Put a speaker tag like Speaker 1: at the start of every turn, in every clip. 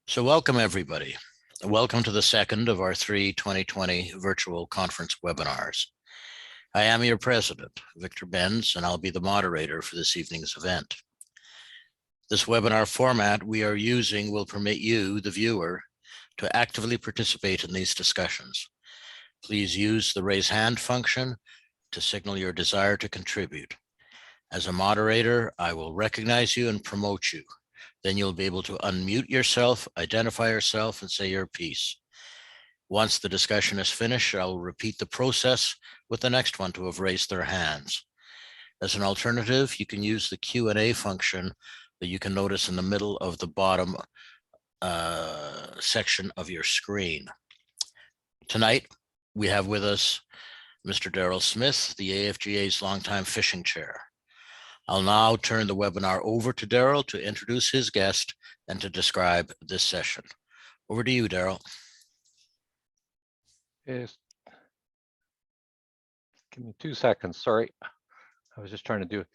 Speaker 1: So welcome everybody. Welcome to the second of our three 2020 virtual conference webinars. I am your president, Victor Benz, and I'll be the moderator for this evening's event. This webinar format we are using will permit you, the viewer, to actively participate in these discussions. Please use the raise hand function to signal your desire to contribute. As a moderator, I will recognize you and promote you. Then you'll be able to unmute yourself, identify yourself, and say your piece. Once the discussion is finished, I will repeat the process with the next one to have raised their hands. As an alternative, you can use the Q&A function that you can notice in the middle of the bottom section of your screen. Tonight, we have with us Mr. Daryl Smith, the AFGA's longtime fishing chair. I'll now turn the webinar over to Daryl to introduce his guest and to describe this session. Over to you, Daryl.
Speaker 2: Yes. Give me 2 seconds. Sorry, I was just trying to do it.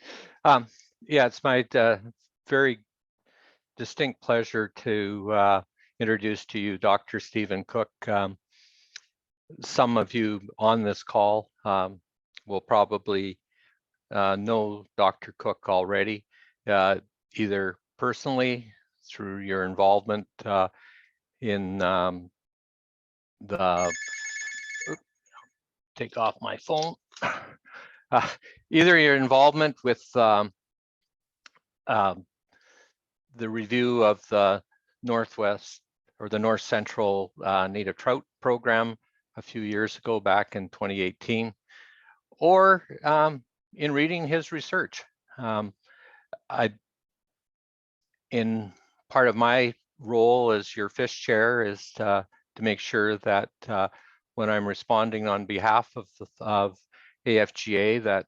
Speaker 2: Yeah, it's my very distinct pleasure to introduce to you Dr. Stephen Cooke. Some of you on this call will probably know Dr. Cooke already, either personally through your involvement in take off my phone, either your involvement with the review of the Northwest or the North Central Native Trout program a few years ago, back in 2018, or in reading his research. In part of my role as your fish chair is to make sure that when I'm responding on behalf of AFGA, that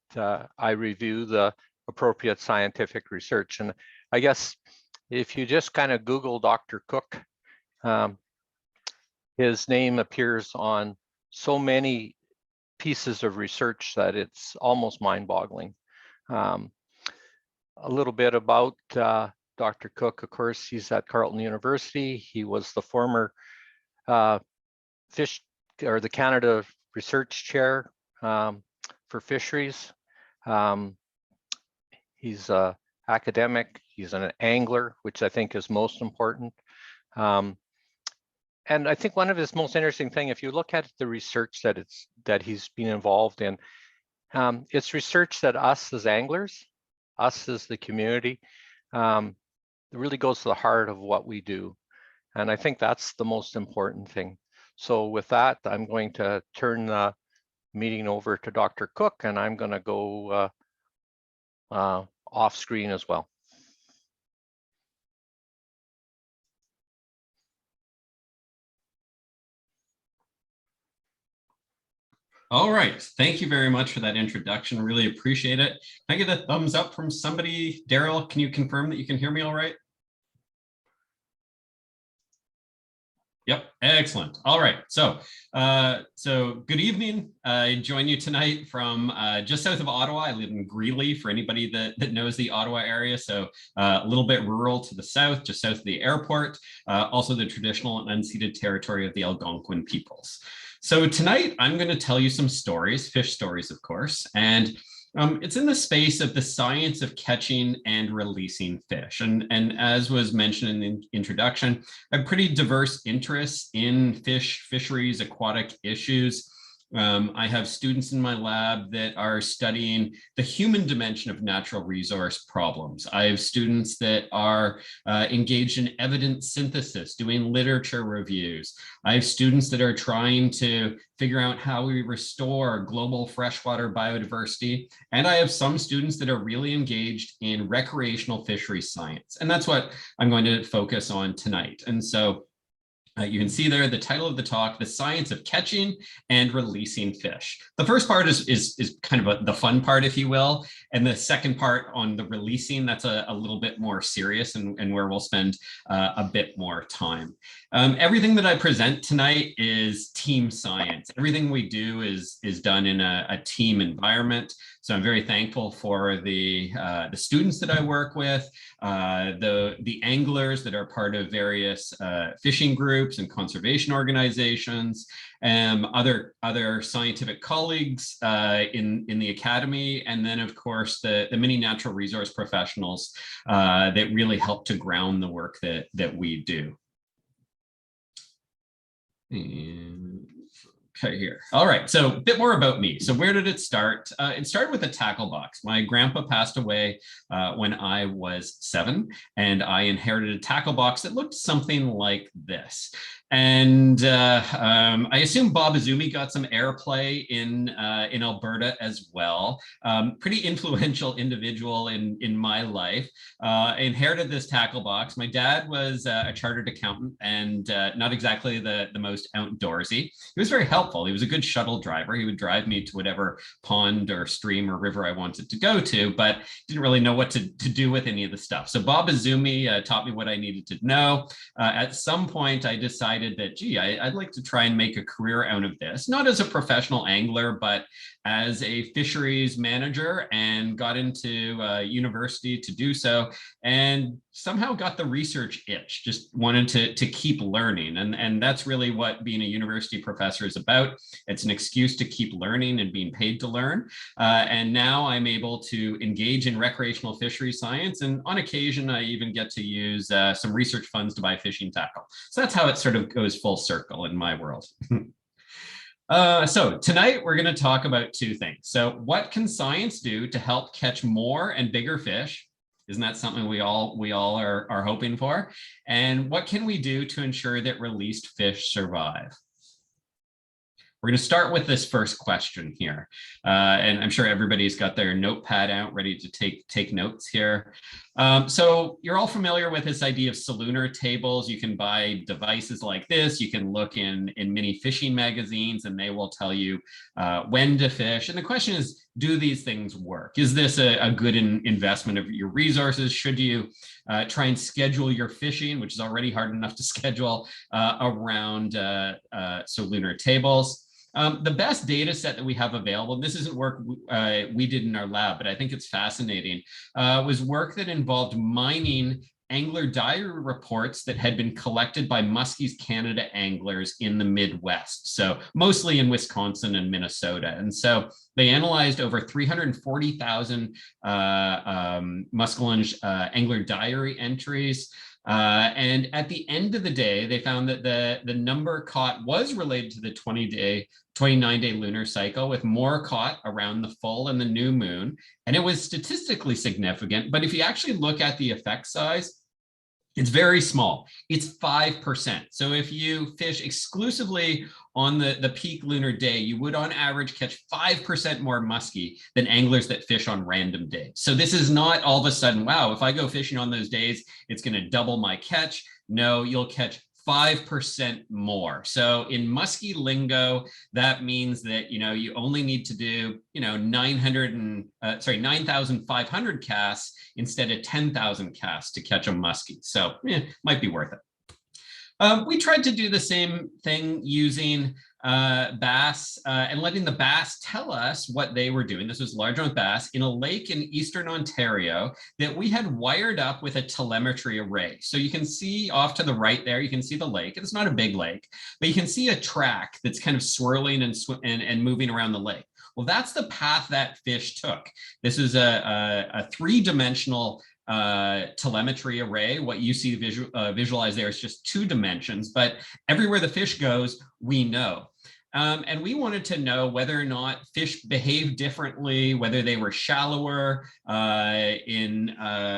Speaker 2: I review the appropriate scientific research. And I guess if you just kind of Google Dr. Cooke, his name appears on so many pieces of research that it's almost mind-boggling. A little bit about Dr. Cooke. Of course, he's at Carleton University. He was the former the Canada Research Chair for Fisheries. He's an academic. He's an angler, which I think is most important. And I think one of his most interesting thing, if you look at the research that he's been involved in, it's research that us as anglers, us as the community, it really goes to the heart of what we do. And I think that's the most important thing. So with that, I'm going to turn the meeting over to Dr. Cooke, and I'm going to go off screen as well.
Speaker 3: All right, thank you very much for that introduction. Really appreciate it. Can I get a thumbs up from somebody? Daryl, can you confirm that you can hear me all right? Yep, excellent. All right, so good evening. I join you tonight from just south of Ottawa. I live in Greeley, for anybody that knows the Ottawa area. So a little bit rural to the south, just south of the airport, also the traditional and unceded territory of the Algonquin peoples. So tonight I'm going to tell you some stories, fish stories, of course, and it's in the space of the science of catching and releasing fish. And as was mentioned in the introduction, I have pretty diverse interests in fisheries, aquatic issues. I have students in my lab that are studying the human dimension of natural resource problems. I have students that are engaged in evidence synthesis, doing literature reviews. I have students that are trying to figure out how we restore global freshwater biodiversity. And I have some students that are really engaged in recreational fisheries science. And that's what I'm going to focus on tonight. And so you can see there the title of the talk, The Science of Catching and Releasing Fish. The first part is kind of the fun part, if you will. And the second part on the releasing, that's a little bit more serious and where we'll spend a bit more time. Everything that I present tonight is team science. Everything we do is done in a team environment. So I'm very thankful for the students that I work with, the anglers that are part of various fishing groups and conservation organizations, other scientific colleagues in the academy, and then of course the many natural resource professionals that really help to ground the work that we do. And okay, here. All right, so a bit more about me. So where did it start? It started with a tackle box. My grandpa passed away when I was 7, and I inherited a tackle box that looked something like this. And I assume Bob Azumi got some airplay in Alberta as well. Pretty influential individual in my life. I inherited this tackle box. My dad was a chartered accountant and not exactly the most outdoorsy. He was very helpful. He was a good shuttle driver. He would drive me to whatever pond or stream or river I wanted to go to, but didn't really know what to do with any of the stuff. So Bob Azumi taught me what I needed to know. At some point, I decided that, gee, I'd like to try and make a career out of this, not as a professional angler, but as a fisheries manager, and got into university to do so, and somehow got the research itch, just wanted to keep learning. And that's really what being a university professor is about. It's an excuse to keep learning and being paid to learn. And now I'm able to engage in recreational fishery science. And on occasion, I even get to use some research funds to buy fishing tackle. So that's how it sort of goes full circle in my world. So tonight we're going to talk about 2 things. So what can science do to help catch more and bigger fish? Isn't that something we all are hoping for? And what can we do to ensure that released fish survive? We're going to start with this first question here. And I'm sure everybody's got their notepad out ready to take notes here. So you're all familiar with this idea of salooner tables. You can buy devices like this. You can look in many fishing magazines and they will tell you when to fish. And the question is, do these things work? Is this a good investment of your resources? Should you try and schedule your fishing, which is already hard enough to schedule, around salooner tables? The best data set that we have available, this isn't work we did in our lab, but I think it's fascinating, was work that involved mining angler diary reports that had been collected by Muskies Canada anglers in the Midwest, so mostly in Wisconsin and Minnesota. And so they analyzed over 340,000 muskellunge angler diary entries. And at the end of the day, they found that the number caught was related to the 29-day lunar cycle, with more caught around the full and the new moon. And it was statistically significant. But if you actually look at the effect size, it's very small. It's 5%. So if you fish exclusively on the peak lunar day, you would on average catch 5% more muskie than anglers that fish on random days. So this is not all of a sudden, wow, if I go fishing on those days, it's going to double my catch. No, you'll catch 5% more. So in muskie lingo, that means that, you only need to do, 9,500 casts instead of 10,000 casts to catch a muskie. So might be worth it. We tried to do the same thing using bass and letting the bass tell us what they were doing. This was largemouth bass in a lake in eastern Ontario that we had wired up with a telemetry array. So you can see off to the right there, you can see the lake. It's not a big lake, but you can see a track that's kind of swirling and moving around the lake. Well, that's the path that fish took. This is a 3-dimensional telemetry array. What you see visualized there is just 2 dimensions, but everywhere the fish goes, we know. And we wanted to know whether or not fish behave differently, whether they were shallower, in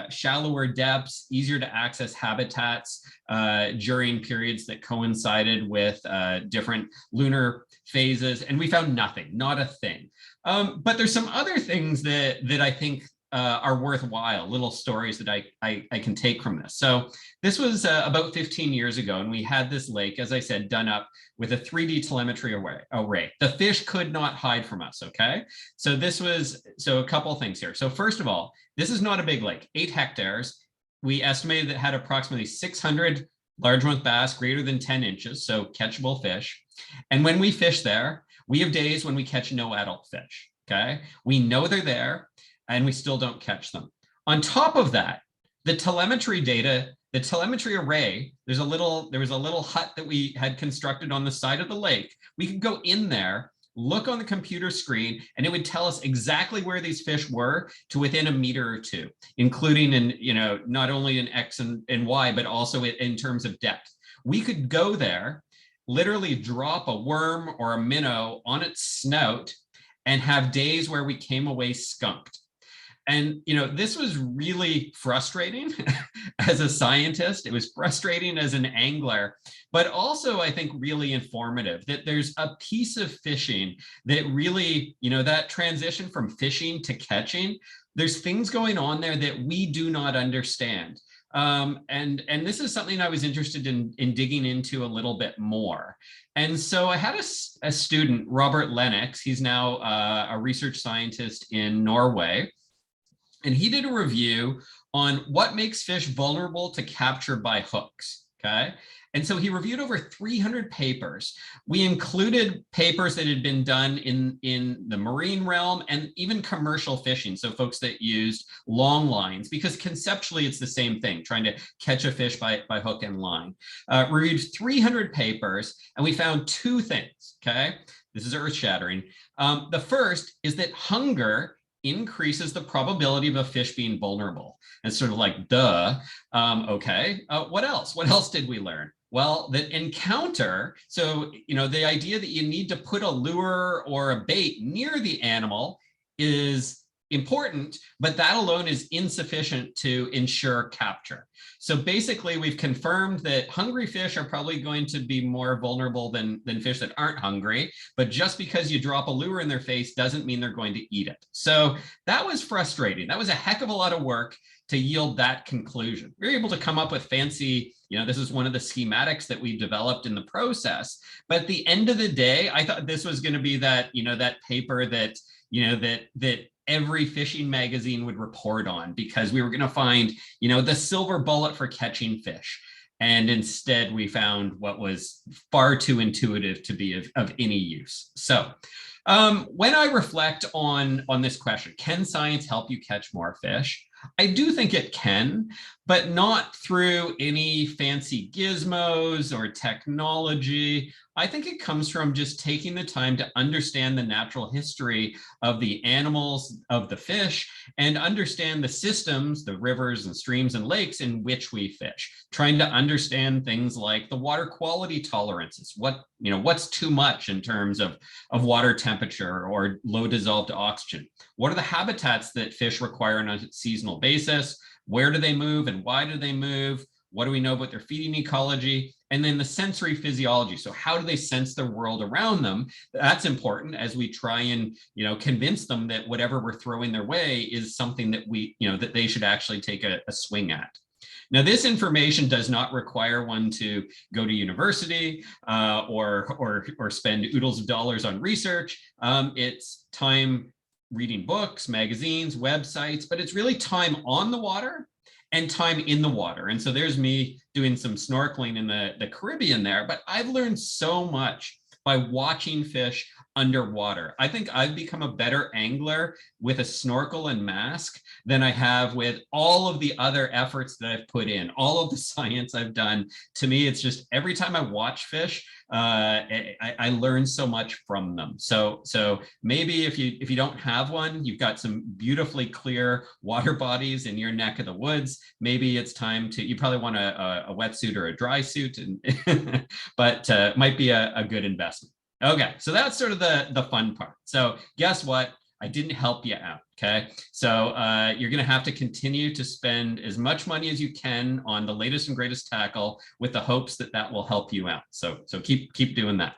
Speaker 3: shallower depths, easier to access habitats during periods that coincided with different lunar phases. And we found nothing, not a thing. But there's some other things that I think are worthwhile, little stories that I can take from this. So this was about 15 years ago, and we had this lake, as I said, done up with a 3D telemetry array. The fish could not hide from us, okay? So a couple of things here. So first of all, this is not a big lake, 8 hectares. We estimated that had approximately 600 largemouth bass greater than 10 inches, so catchable fish. And when we fish there, we have days when we catch no adult fish, okay? We know they're there and we still don't catch them. On top of that, the telemetry data, the telemetry array, there was a little hut that we had constructed on the side of the lake. We could go in there, look on the computer screen, and it would tell us exactly where these fish were to within a meter or two, including in, not only in X and Y, but also in terms of depth. We could go there, literally drop a worm or a minnow on its snout and have days where we came away skunked. And, this was really frustrating as a scientist. It was frustrating as an angler, but also I think really informative that there's a piece of fishing that really, that transition from fishing to catching, there's things going on there that we do not understand. And this is something I was interested in digging into a little bit more. And so I had a student, Robert Lennox. He's now a research scientist in Norway. And he did a review on what makes fish vulnerable to capture by hooks, okay? And so he reviewed over 300 papers. We included papers that had been done in the marine realm and even commercial fishing, so folks that used long lines, because conceptually it's the same thing, trying to catch a fish by hook and line. Reviewed 300 papers, and we found two things, okay? This is earth-shattering. The first is that hunger increases the probability of a fish being vulnerable. And sort of like, duh, okay, what else? What else did we learn? Well, that encounter, so, the idea that you need to put a lure or a bait near the animal is important, but that alone is insufficient to ensure capture. So basically, we've confirmed that hungry fish are probably going to be more vulnerable than fish that aren't hungry, but just because you drop a lure in their face doesn't mean they're going to eat it. So that was frustrating. That was a heck of a lot of work to yield that conclusion. We were able to come up with fancy, this is one of the schematics that we developed in the process. But at the end of the day, I thought this was going to be that, that paper that, that every fishing magazine would report on, because we were going to find, the silver bullet for catching fish. And instead we found what was far too intuitive to be of any use. So when I reflect on this question, can science help you catch more fish? I do think it can, but not through any fancy gizmos or technology. I think it comes from just taking the time to understand the natural history of the animals, of the fish, and understand the systems, the rivers and streams and lakes in which we fish. Trying to understand things like the water quality tolerances, what's too much in terms of water temperature or low dissolved oxygen. What are the habitats that fish require on a seasonal basis? Where do they move and why do they move? What do we know about their feeding ecology? And then the sensory physiology. So how do they sense their world around them? That's important as we try and, convince them that whatever we're throwing their way is something that that they should actually take a swing at. Now, this information does not require one to go to university or spend oodles of dollars on research. It's time reading books, magazines, websites, but it's really time on the water and time in the water. And so there's me doing some snorkeling in the Caribbean there, but I've learned so much by watching fish underwater. I think I've become a better angler with a snorkel and mask than I have with all of the other efforts that I've put in, all of the science I've done. To me, it's just every time I watch fish, I learn so much from them. So maybe if you don't have one, you've got some beautifully clear water bodies in your neck of the woods. Maybe it's time you probably want a wetsuit or a dry suit, but might be a good investment. Okay, so that's sort of the fun part. So guess what? I didn't help you out, okay? So you're gonna have to continue to spend as much money as you can on the latest and greatest tackle with the hopes that will help you out. So keep doing that.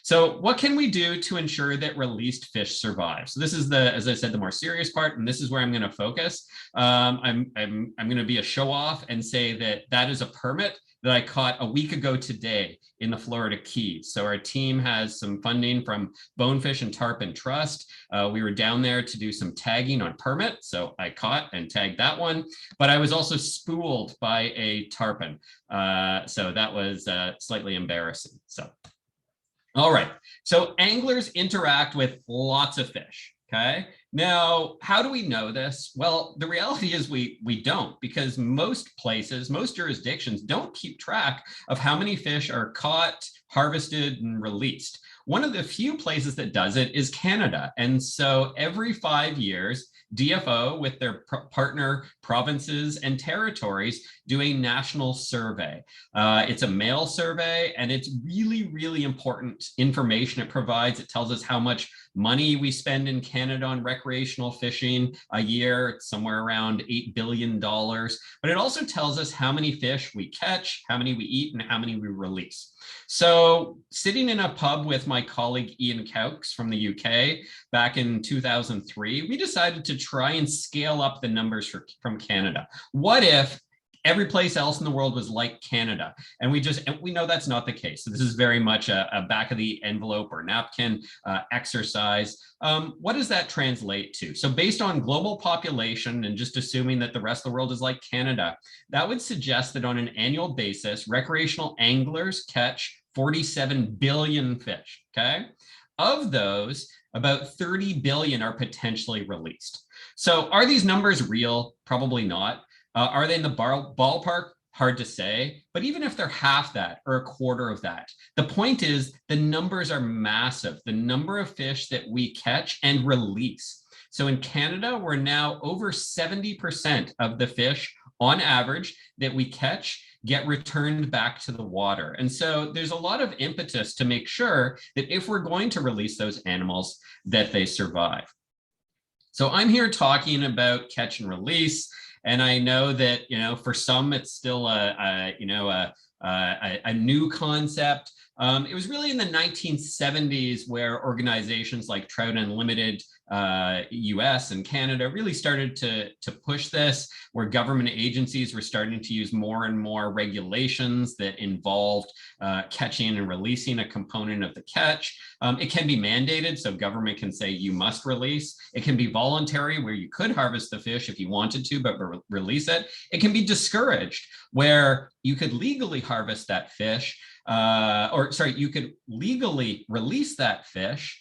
Speaker 3: So what can we do to ensure that released fish survive? So this is as I said, the more serious part, and this is where I'm going to focus. I'm going to be a show off and say that is a permit that I caught a week ago today in the Florida Keys. So our team has some funding from Bonefish and Tarpon Trust. We were down there to do some tagging on permit. So I caught and tagged that one, but I was also spooled by a tarpon. So that was slightly embarrassing. So, all right. So anglers interact with lots of fish. Okay. Now, how do we know this? Well, the reality is we don't, because most places, most jurisdictions don't keep track of how many fish are caught, harvested, and released. One of the few places that does it is Canada. And so every 5 years, DFO with their partner provinces and territories do a national survey. It's a mail survey, and it's really, really important information it provides. It tells us how much money we spend in Canada on recreational fishing a year. It's somewhere around $8 billion. But it also tells us how many fish we catch, how many we eat, and how many we release. So sitting in a pub with my colleague Ian Cooke from the UK back in 2003, we decided to try and scale up the numbers from Canada. What if every place else in the world was like Canada? And we know that's not the case. So this is very much a back of the envelope or napkin exercise. What does that translate to? So based on global population and just assuming that the rest of the world is like Canada, that would suggest that on an annual basis, recreational anglers catch 47 billion fish, okay? Of those, about 30 billion are potentially released. So are these numbers real? Probably not. Are they in the ballpark? Hard to say, but even if they're half that or a quarter of that, the point is the numbers are massive, the number of fish that we catch and release. So in Canada, we're now over 70% of the fish on average that we catch get returned back to the water. And so there's a lot of impetus to make sure that if we're going to release those animals, that they survive. So I'm here talking about catch and release. And I know that, for some, it's still a new concept. It was really in the 1970s where organizations like Trout Unlimited, US and Canada really started to push this, where government agencies were starting to use more and more regulations that involved catching and releasing a component of the catch. It can be mandated, so government can say you must release. It can be voluntary, where you could harvest the fish if you wanted to, but release it. It can be discouraged, where you could legally harvest that fish, you could legally release that fish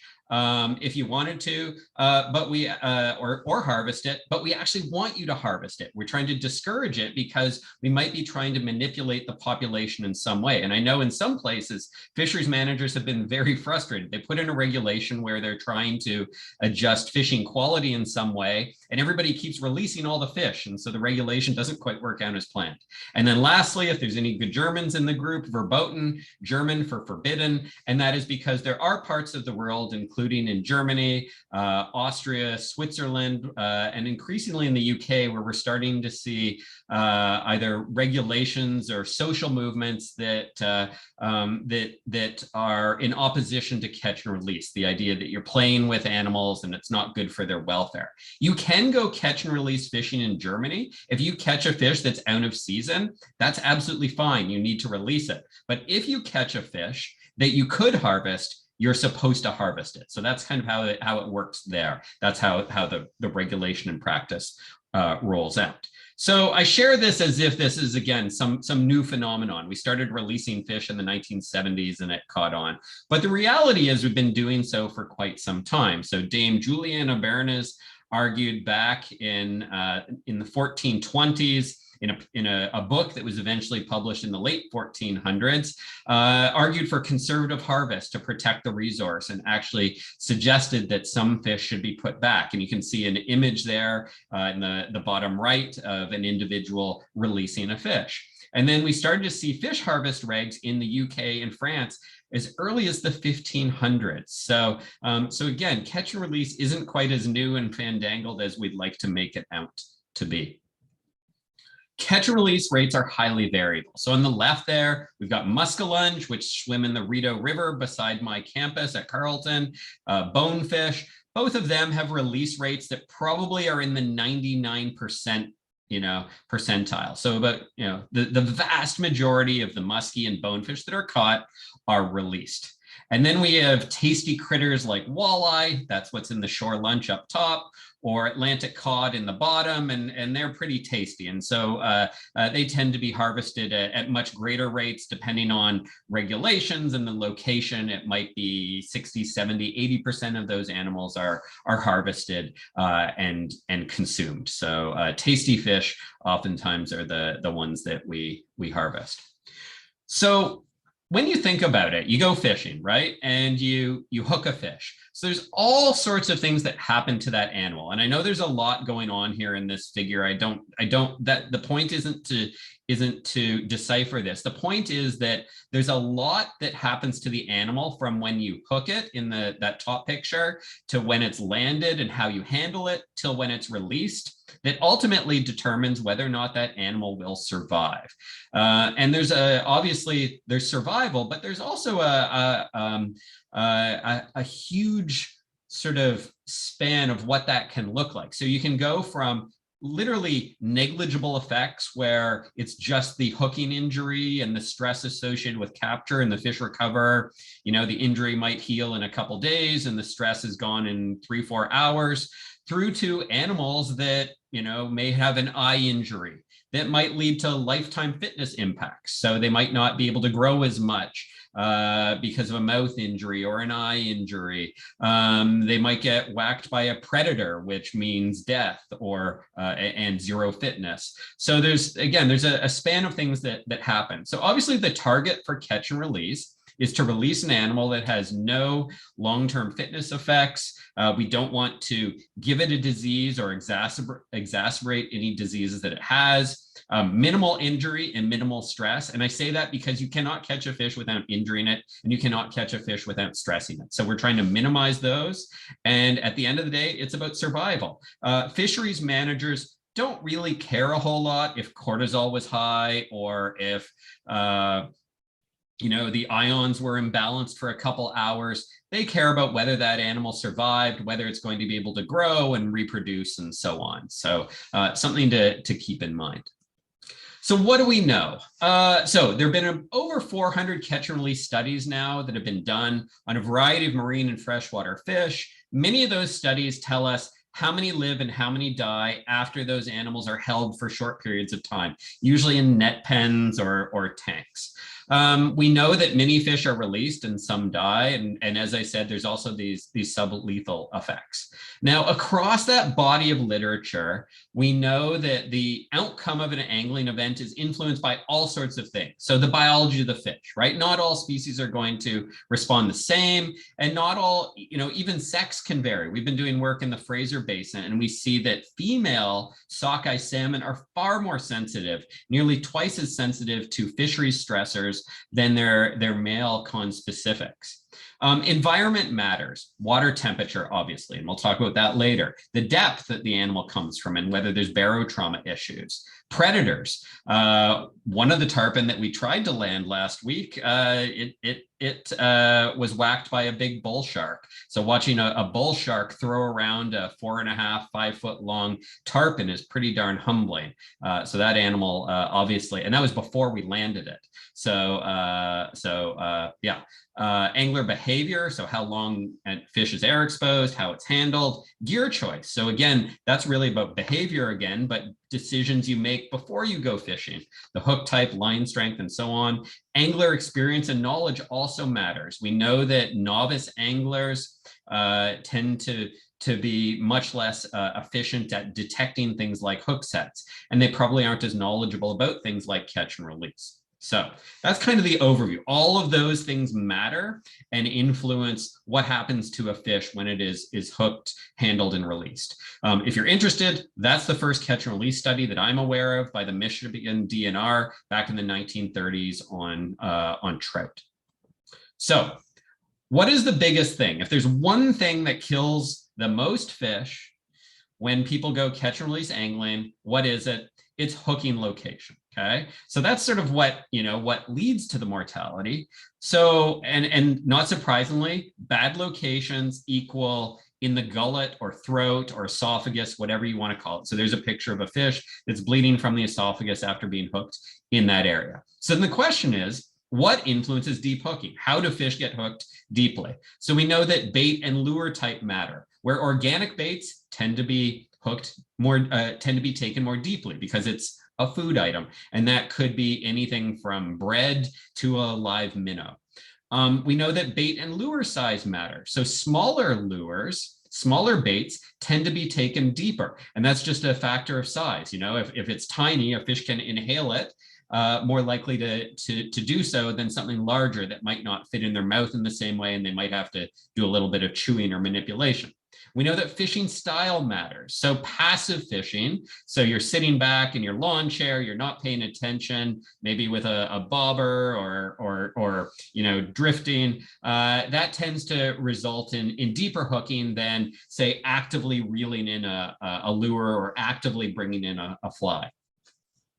Speaker 3: if you wanted to, but we or harvest it, but we actually want you to harvest it. We're trying to discourage it because we might be trying to manipulate the population in some way. And I know in some places, fisheries managers have been very frustrated. They put in a regulation where they're trying to adjust fishing quality in some way, and everybody keeps releasing all the fish. And so the regulation doesn't quite work out as planned. And then lastly, if there's any good Germans in the group, verboten, German for forbidden. And that is because there are parts of the world, including in Germany, Austria, Switzerland, and increasingly in the UK, where we're starting to see either regulations or social movements that are in opposition to catch and release. The idea that you're playing with animals and it's not good for their welfare. You can go catch and release fishing in Germany. If you catch a fish that's out of season, that's absolutely fine. You need to release it. But if you catch a fish that you could harvest, you're supposed to harvest it. So that's kind of how it works there. That's how the regulation and practice rolls out. So I share this as if this is, again, some new phenomenon. We started releasing fish in the 1970s and it caught on. But the reality is we've been doing so for quite some time. So Dame Juliana Bernes argued back in the 1420s, in a book that was eventually published in the late 1400s, argued for conservative harvest to protect the resource, and actually suggested that some fish should be put back. And you can see an image there in the bottom right of an individual releasing a fish. And then we started to see fish harvest regs in the UK and France as early as the 1500s. So again, catch and release isn't quite as new and fandangled as we'd like to make it out to be. Catch and release rates are highly variable. So on the left there, we've got muskellunge, which swim in the Rideau River beside my campus at Carleton, bonefish. Both of them have release rates that probably are in the 99% percentile. So about, the vast majority of the muskie and bonefish that are caught are released. And then we have tasty critters like walleye, that's what's in the shore lunch up top, or Atlantic cod in the bottom, and they're pretty tasty. And so they tend to be harvested at much greater rates depending on regulations and the location. It might be 60, 70, 80% of those animals are harvested and consumed. So tasty fish oftentimes are the ones that we harvest. So when you think about it, you go fishing, right? And you hook a fish. So there's all sorts of things that happen to that animal. And I know there's a lot going on here in this figure. The point isn't to decipher this. The point is that there's a lot that happens to the animal from when you hook it in that top picture to when it's landed and how you handle it till when it's released, that ultimately determines whether or not that animal will survive. And there's obviously there's survival, but there's also a huge sort of span of what that can look like. So you can go from literally negligible effects where it's just the hooking injury and the stress associated with capture and the fish recover. The injury might heal in a couple days and the stress is gone in 3-4 hours, through to animals that may have an eye injury that might lead to lifetime fitness impacts. So they might not be able to grow as much because of a mouth injury or an eye injury. They might get whacked by a predator, which means death and zero fitness. So there's a span of things that happen. So obviously the target for catch and release is to release an animal that has no long-term fitness effects. We don't want to give it a disease or exacerbate any diseases that it has. Minimal injury and minimal stress. And I say that because you cannot catch a fish without injuring it, and you cannot catch a fish without stressing it. So we're trying to minimize those. And at the end of the day, it's about survival. Fisheries managers don't really care a whole lot if cortisol was high or if the ions were imbalanced for a couple hours. They care about whether that animal survived, whether it's going to be able to grow and reproduce and so on. So something to keep in mind. So what do we know? So there have been over 400 catch and release studies now that have been done on a variety of marine and freshwater fish. Many of those studies tell us how many live and how many die after those animals are held for short periods of time, usually in net pens or tanks. We know that many fish are released and some die. And as I said, there's also these sublethal effects. Now, across that body of literature, we know that the outcome of an angling event is influenced by all sorts of things. So the biology of the fish, right? Not all species are going to respond the same, and not all, even sex can vary. We've been doing work in the Fraser Basin, and we see that female sockeye salmon are far more sensitive, nearly twice as sensitive to fisheries stressors than their male conspecifics. Environment matters, water temperature, obviously, and we'll talk about that later. The depth that the animal comes from and whether there's barotrauma issues. Predators. One of the tarpon that we tried to land last week, it was whacked by a big bull shark. So watching a bull shark throw around a 4.5, 5 foot long tarpon is pretty darn humbling. So that animal, obviously, and that was before we landed it. So yeah. Angler behavior, so how long a fish is air exposed, how it's handled, gear choice. So again, that's really about behavior again, but decisions you make before you go fishing, the hook type, line strength, and so on. Angler experience and knowledge also matters. We know that novice anglers tend to be much less efficient at detecting things like hook sets, and they probably aren't as knowledgeable about things like catch and release. So that's kind of the overview. All of those things matter and influence what happens to a fish when it is hooked, handled, and released. If you're interested, that's the first catch and release study that I'm aware of by the Michigan DNR back in the 1930s on trout. So what is the biggest thing? If there's one thing that kills the most fish when people go catch and release angling, what is it? it's hooking location. Okay, so that's sort of what, what leads to the mortality. So, and not surprisingly, bad locations equal in the gullet or throat or esophagus, whatever you want to call it. So there's a picture of a fish that's bleeding from the esophagus after being hooked in that area. So then the question is, what influences deep hooking? How do fish get hooked deeply? So we know that bait and lure type matter, where organic baits tend to be hooked more, tend to be taken more deeply because it's a food item. And that could be anything from bread to a live minnow. We know that bait and lure size matter. So smaller lures, smaller baits tend to be taken deeper. And that's just a factor of size. If it's tiny, a fish can inhale it, more likely to do so than something larger that might not fit in their mouth in the same way, and they might have to do a little bit of chewing or manipulation. We know that fishing style matters. So passive fishing, so you're sitting back in your lawn chair, you're not paying attention, maybe with a bobber or drifting, that tends to result in deeper hooking than, say, actively reeling in a lure or actively bringing in a fly.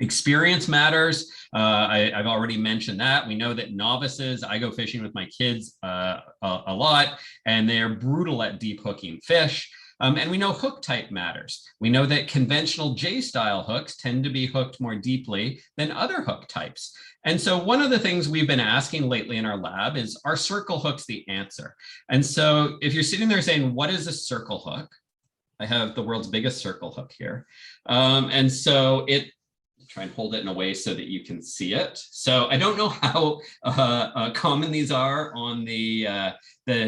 Speaker 3: Experience matters. I've already mentioned that. We know that novices, I go fishing with my kids a lot, and they're brutal at deep hooking fish. And we know hook type matters. We know that conventional J-style hooks tend to be hooked more deeply than other hook types. And so one of the things we've been asking lately in our lab is, are circle hooks the answer? And so if you're sitting there saying, what is a circle hook? I have the world's biggest circle hook here. And so try and hold it in a way so that you can see it. So I don't know how common these are on the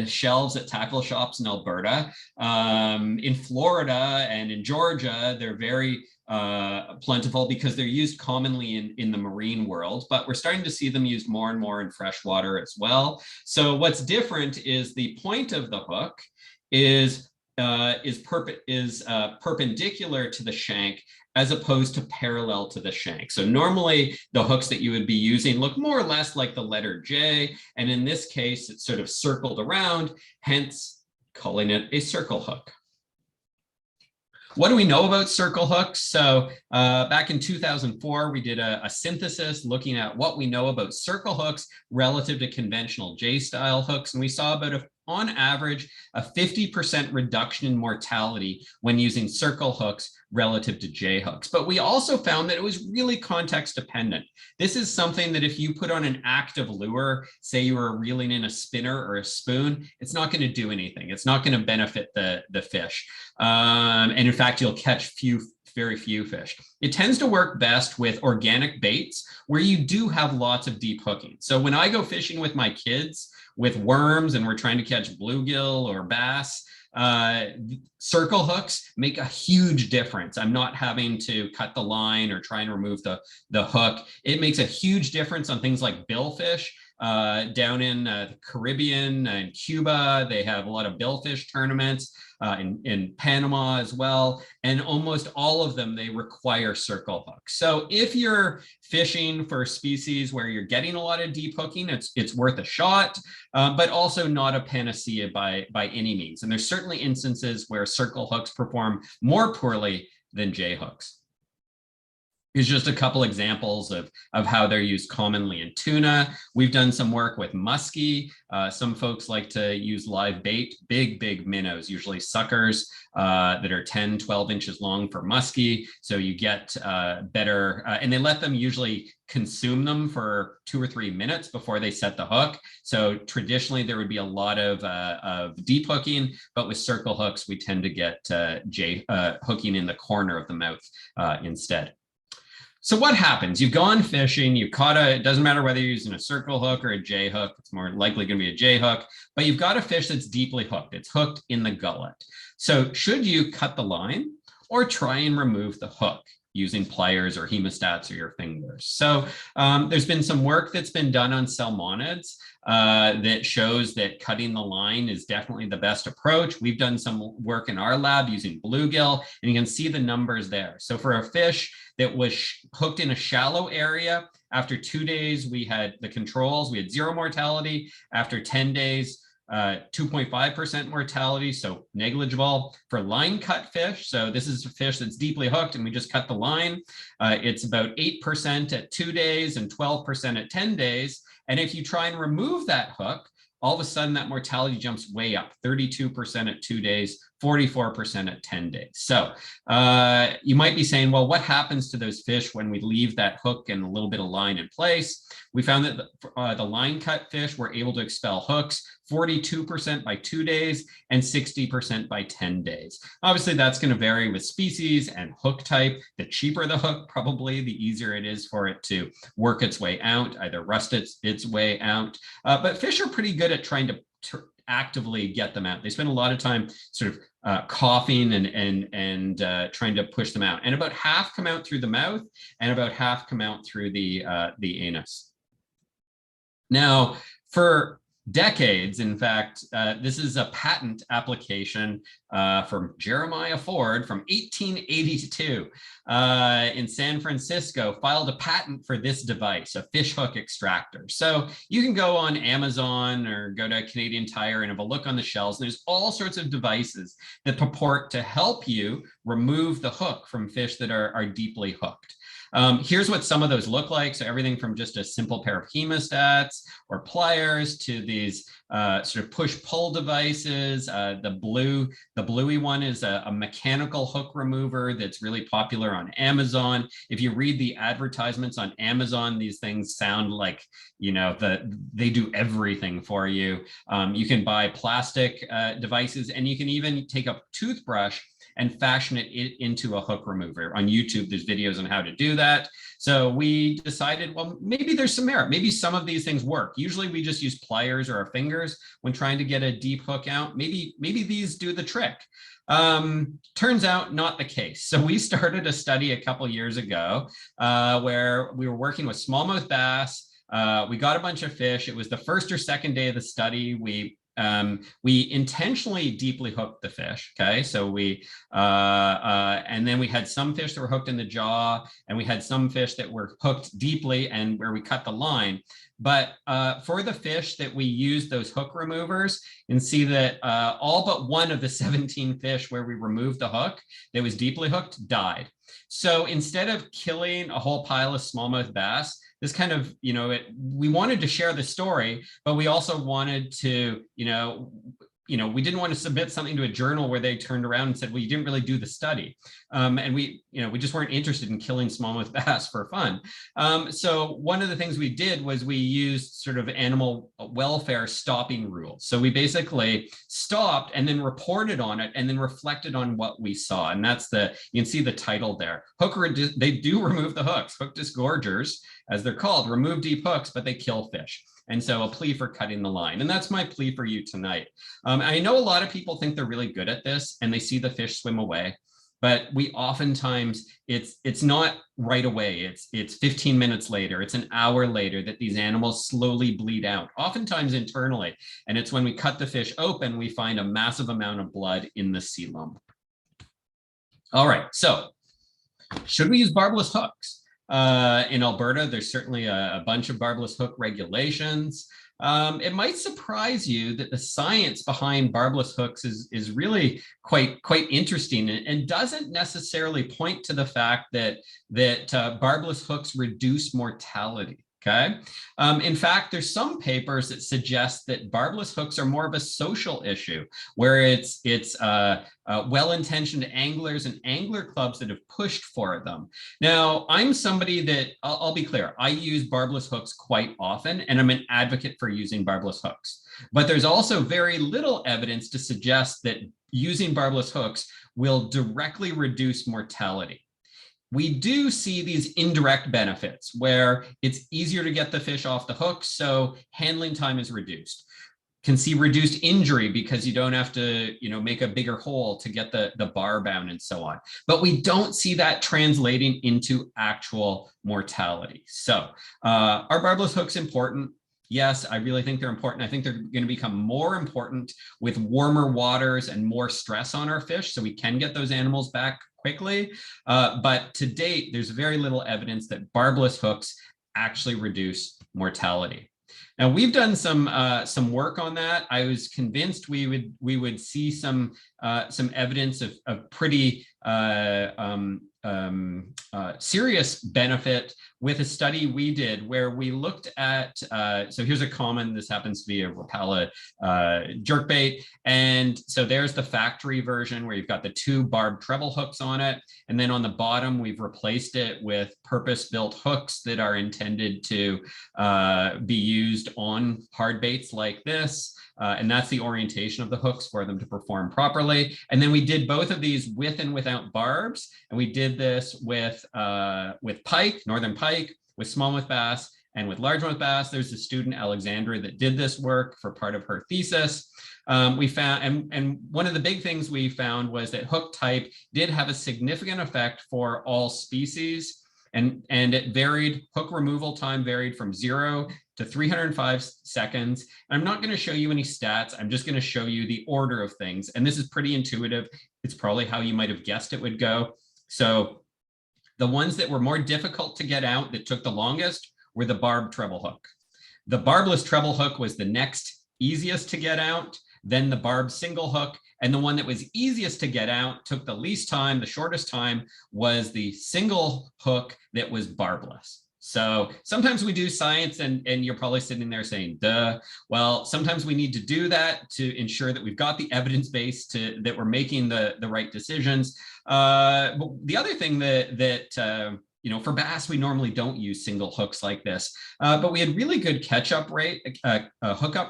Speaker 3: shelves at tackle shops in Alberta. In Florida and in Georgia, they're very plentiful because they're used commonly in the marine world, but we're starting to see them used more and more in freshwater as well. So what's different is the point of the hook is perpendicular to the shank as opposed to parallel to the shank. So normally the hooks that you would be using look more or less like the letter J, and in this case it's sort of circled around, hence calling it a circle hook. What do we know about circle hooks? So back in 2004, we did a synthesis looking at what we know about circle hooks relative to conventional J-style hooks, and we saw about on average, a 50% reduction in mortality when using circle hooks relative to J hooks. But we also found that it was really context dependent. This is something that if you put on an active lure, say you were reeling in a spinner or a spoon, it's not going to do anything. It's not going to benefit the fish. And in fact, you'll catch very few fish. It tends to work best with organic baits where you do have lots of deep hooking. So when I go fishing with my kids with worms and we're trying to catch bluegill or bass, circle hooks make a huge difference. I'm not having to cut the line or try and remove the hook. It makes a huge difference on things like billfish. Down in the Caribbean and Cuba, they have a lot of billfish tournaments, in Panama as well, and almost all of them, they require circle hooks. So if you're fishing for species where you're getting a lot of deep hooking, it's worth a shot, but also not a panacea by any means. And there's certainly instances where circle hooks perform more poorly than J hooks. Here's just a couple examples of how they're used commonly in tuna. We've done some work with muskie. Some folks like to use live bait, big minnows, usually suckers that are 10, 12 inches long for muskie. So you get better, and they let them usually consume them for 2 or 3 minutes before they set the hook. So traditionally there would be a lot of deep hooking, but with circle hooks, we tend to get hooking in the corner of the mouth instead. So what happens? You've gone fishing, you've caught it doesn't matter whether you're using a circle hook or a J hook, it's more likely going to be a J hook, but you've got a fish that's deeply hooked. It's hooked in the gullet. So should you cut the line or try and remove the hook using pliers or hemostats or your fingers? So there's been some work that's been done on salmonids that shows that cutting the line is definitely the best approach. We've done some work in our lab using bluegill, and you can see the numbers there. So for a fish that was hooked in a shallow area, after 2 days, we had the controls, we had 0 mortality. After 10 days, 2.5% mortality, so negligible. For line cut fish, so this is a fish that's deeply hooked and we just cut the line, it's about 8% at 2 days and 12% at 10 days. And if you try and remove that hook, all of a sudden that mortality jumps way up, 32% at 2 days, 44% at 10 days. So you might be saying, well, what happens to those fish when we leave that hook and a little bit of line in place? We found that the line cut fish were able to expel hooks 42% by 2 days and 60% by 10 days. Obviously, that's going to vary with species and hook type. The cheaper the hook, probably the easier it is for it to work its way out, either rust its way out. But fish are pretty good at trying to actively get them out. They spend a lot of time sort of coughing and trying to push them out. And about half come out through the mouth and about half come out through the anus. Now, for decades, in fact, this is a patent application from Jeremiah Ford from 1882 in San Francisco, filed a patent for this device, a fish hook extractor. So you can go on Amazon or go to Canadian Tire and have a look on the shelves. And there's all sorts of devices that purport to help you remove the hook from fish that are deeply hooked. Here's what some of those look like. So everything from just a simple pair of hemostats or pliers to these sort of push-pull devices. The bluey one is a mechanical hook remover that's really popular on Amazon. If you read the advertisements on Amazon, these things sound like, you know, they do everything for you. You can buy plastic devices, and you can even take a toothbrush and fashion it into a hook remover. On YouTube, there's videos on how to do that. So we decided, well, maybe there's some merit. Maybe some of these things work. Usually we just use pliers or our fingers when trying to get a deep hook out. Maybe these do the trick. Turns out not the case. So we started a study a couple years ago where we were working with smallmouth bass. We got a bunch of fish. It was the first or second day of the study. We intentionally deeply hooked the fish. Okay, so and then we had some fish that were hooked in the jaw, and we had some fish that were hooked deeply and where we cut the line. But for the fish that we used those hook removers, you can see that all but one of the 17 fish where we removed the hook that was deeply hooked died. So instead of killing a whole pile of smallmouth bass, this kind of, you know, we wanted to share the story, but we also wanted to, we didn't want to submit something to a journal where they turned around and said, well, you didn't really do the study. And we just weren't interested in killing smallmouth bass for fun. So one of the things we did was we used sort of animal welfare stopping rules. So we basically stopped and then reported on it and then reflected on what we saw. And that's you can see the title there. They do remove the hooks. Hook disgorgers, as they're called, remove deep hooks, but they kill fish. And so a plea for cutting the line. And that's my plea for you tonight. I know a lot of people think they're really good at this and they see the fish swim away, but we oftentimes, it's not right away. It's 15 minutes later, it's an hour later that these animals slowly bleed out, oftentimes internally. And it's when we cut the fish open, we find a massive amount of blood in the coelom. All right, so should we use barbless hooks? In Alberta, there's certainly a bunch of barbless hook regulations. It might surprise you that the science behind barbless hooks is really quite interesting and doesn't necessarily point to the fact that barbless hooks reduce mortality. Okay. In fact, there's some papers that suggest that barbless hooks are more of a social issue, where it's well-intentioned anglers and angler clubs that have pushed for them. Now, I'm somebody that, I'll be clear, I use barbless hooks quite often, and I'm an advocate for using barbless hooks. But there's also very little evidence to suggest that using barbless hooks will directly reduce mortality. We do see these indirect benefits where it's easier to get the fish off the hook, so handling time is reduced. Can see reduced injury because you don't have to, make a bigger hole to get the bar bound and so on. But we don't see that translating into actual mortality. So are barbless hooks important? Yes, I really think they're important. I think they're going to become more important with warmer waters and more stress on our fish, so we can get those animals back quickly. But to date, there's very little evidence that barbless hooks actually reduce mortality. Now we've done some work on that. I was convinced we would see some evidence of pretty serious benefit with a study we did where we looked at, so here's a common, this happens to be a Rapala jerkbait. And so there's the factory version where you've got the 2 barbed treble hooks on it. And then on the bottom, we've replaced it with purpose-built hooks that are intended to be used on hard baits like this. And that's the orientation of the hooks for them to perform properly. And then we did both of these with and without barbs. And we did this with pike, northern pike, with smallmouth bass, and with largemouth bass. There's a student, Alexandra, that did this work for part of her thesis. We found, and one of the big things we found was that hook type did have a significant effect for all species. And it varied, hook removal time varied from 0 to 305 seconds. I'm not going to show you any stats. I'm just going to show you the order of things. And this is pretty intuitive. It's probably how you might have guessed it would go. So the ones that were more difficult to get out, that took the longest, were the barbed treble hook. The barbless treble hook was the next easiest to get out, then the barbed single hook, and the one that was easiest to get out, took the least time, the shortest time, was the single hook that was barbless. So sometimes we do science and you're probably sitting there saying, duh. Well, sometimes we need to do that to ensure that we've got the evidence base that we're making the right decisions. But the other thing that you know, for bass, we normally don't use single hooks like this, but we had really good hookup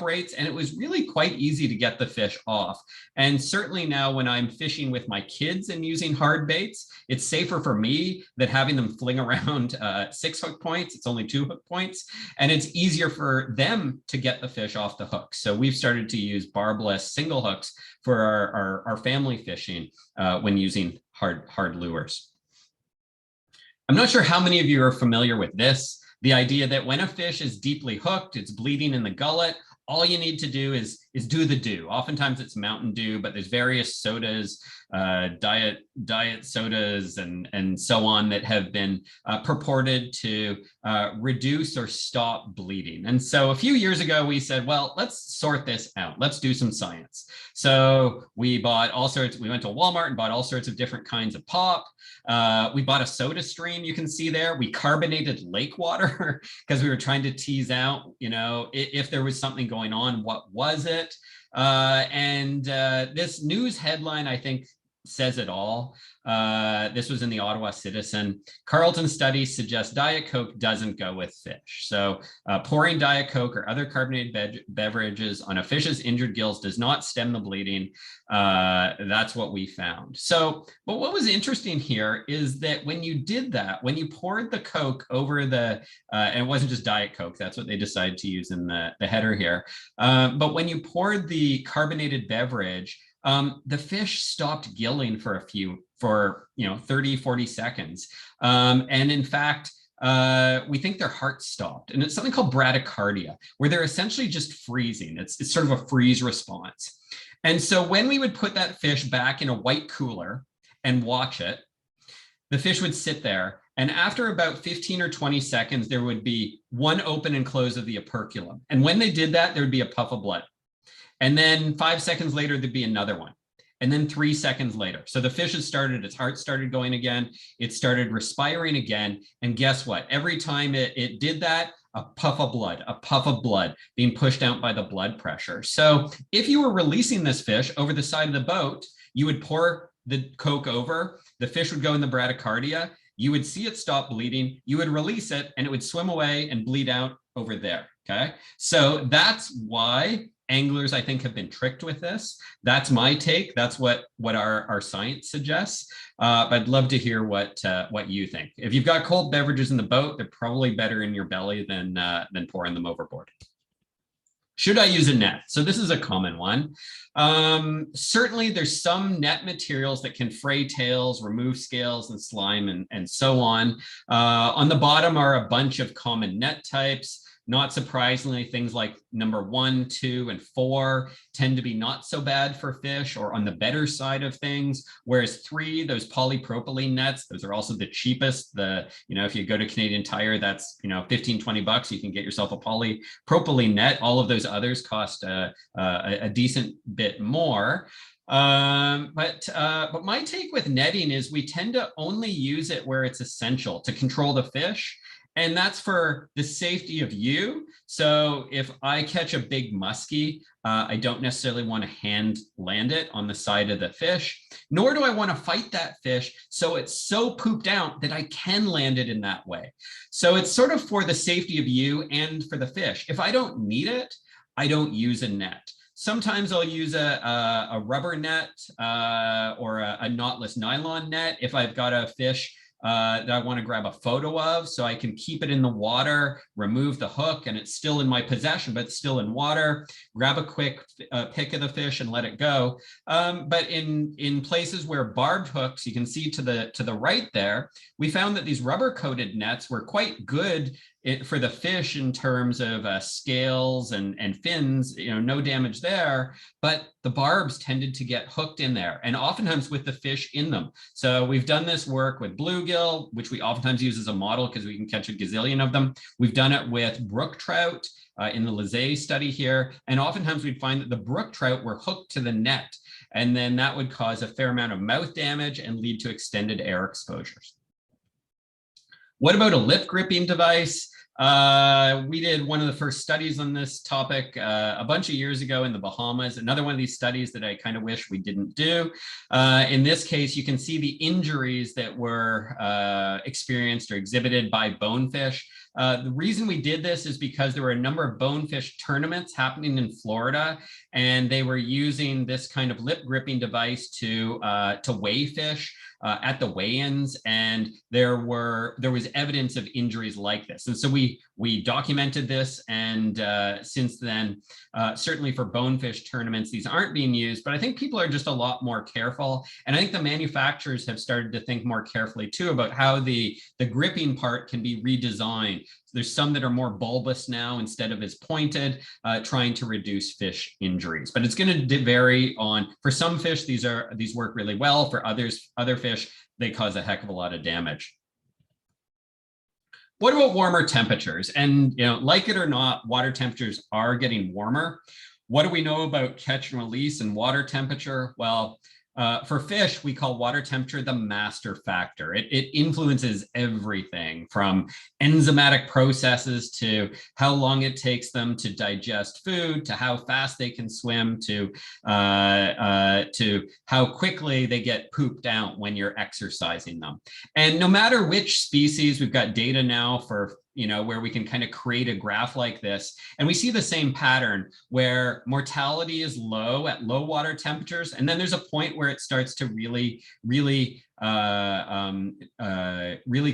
Speaker 3: rates, and it was really quite easy to get the fish off. And certainly now when I'm fishing with my kids and using hard baits, it's safer for me than having them fling around 6 hook points. It's only 2 hook points, and it's easier for them to get the fish off the hook. So we've started to use barbless single hooks for our family fishing when using hard lures. I'm not sure how many of you are familiar with this, the idea that when a fish is deeply hooked, it's bleeding in the gullet, all you need to do is do the dew. Oftentimes it's Mountain Dew, but there's various sodas, diet sodas and so on that have been purported to reduce or stop bleeding. And so a few years ago, we said, well, let's sort this out. Let's do some science. So we bought all sorts, we went to Walmart and bought all sorts of different kinds of pop. We bought a soda stream, you can see there. We carbonated lake water because we were trying to tease out, you know, if there was something going on, what was it? This news headline, I think, says it all. This was in the Ottawa Citizen. Carleton study suggests Diet Coke doesn't go with fish. So pouring Diet Coke or other carbonated beverages on a fish's injured gills does not stem the bleeding. That's what we found. So, but what was interesting here is that when you did that, when you poured the Coke over the, and it wasn't just Diet Coke, that's what they decided to use in the header here. But when you poured the carbonated beverage, the fish stopped gilling for 30, 40 seconds. And in fact, we think their heart stopped. And it's something called bradycardia, where they're essentially just freezing. It's sort of a freeze response. And so when we would put that fish back in a white cooler and watch it, the fish would sit there. And after about 15 or 20 seconds, there would be one open and close of the operculum. And when they did that, there would be a puff of blood. And then 5 seconds later, there'd be another one. And then 3 seconds later. So the fish had started, its heart started going again. It started respiring again. And guess what? Every time it did that, a puff of blood being pushed out by the blood pressure. So if you were releasing this fish over the side of the boat, you would pour the Coke over, the fish would go in the bradycardia, you would see it stop bleeding, you would release it, and it would swim away and bleed out over there, okay? So that's why anglers, I think, have been tricked with this. That's my take. That's what our science suggests. But I'd love to hear what you think. If you've got cold beverages in the boat, they're probably better in your belly than pouring them overboard. Should I use a net? So this is a common one. Certainly, there's some net materials that can fray tails, remove scales and slime, and so on. On the bottom are a bunch of common net types. Not surprisingly, things like number 1, 2, and 4 tend to be not so bad for fish, or on the better side of things. Whereas 3, those polypropylene nets, those are also the cheapest. If you go to Canadian Tire, that's 15, 20 bucks. You can get yourself a polypropylene net. All of those others cost a decent bit more. But my take with netting is we tend to only use it where it's essential to control the fish. And that's for the safety of you. So if I catch a big muskie, I don't necessarily want to hand land it on the side of the fish, nor do I want to fight that fish so it's so pooped out that I can land it in that way. So it's sort of for the safety of you and for the fish. If I don't need it, I don't use a net. Sometimes I'll use a rubber net or a knotless nylon net if I've got a fish that I want to grab a photo of, so I can keep it in the water, remove the hook, and it's still in my possession, but it's still in water. Grab a quick pick of the fish and let it go. But in places where barbed hooks, you can see to the right there, we found that these rubber coated nets were quite good for the fish in terms of scales and fins, no damage there, but the barbs tended to get hooked in there, and oftentimes with the fish in them. So we've done this work with bluegill, which we oftentimes use as a model because we can catch a gazillion of them. We've done it with brook trout in the Lizay study here, and oftentimes we'd find that the brook trout were hooked to the net, and then that would cause a fair amount of mouth damage and lead to extended air exposures. What about a lip gripping device? We did one of the first studies on this topic a bunch of years ago in the Bahamas. Another one of these studies that I kind of wish we didn't do. In this case, you can see the injuries that were experienced or exhibited by bonefish. The reason we did this is because there were a number of bonefish tournaments happening in Florida, and they were using this kind of lip gripping device to weigh fish at the weigh-ins, and there was evidence of injuries like this. And so we documented this, and since then, certainly for bonefish tournaments, these aren't being used, but I think people are just a lot more careful. And I think the manufacturers have started to think more carefully too about how the gripping part can be redesigned. There's some that are more bulbous now instead of as pointed, trying to reduce fish injuries. But it's going to vary on, for some fish, these work really well. For other fish, they cause a heck of a lot of damage. What about warmer temperatures? And like it or not, water temperatures are getting warmer. What do we know about catch and release and water temperature? Well, for fish, we call water temperature the master factor. It influences everything from enzymatic processes to how long it takes them to digest food, to how fast they can swim, to how quickly they get pooped out when you're exercising them. And no matter which species, we've got data now for where we can kind of create a graph like this. And we see the same pattern where mortality is low at low water temperatures. And then there's a point where it starts to really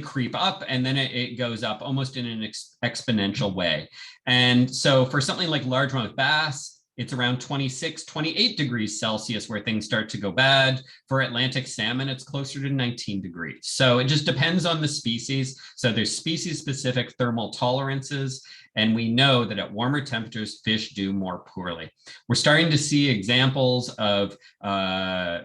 Speaker 3: creep up. And then it goes up almost in an exponential way. And so for something like largemouth bass, it's around 26, 28 degrees Celsius where things start to go bad. For Atlantic salmon, it's closer to 19 degrees. So it just depends on the species. So there's species-specific thermal tolerances, and we know that at warmer temperatures, fish do more poorly. We're starting to see examples of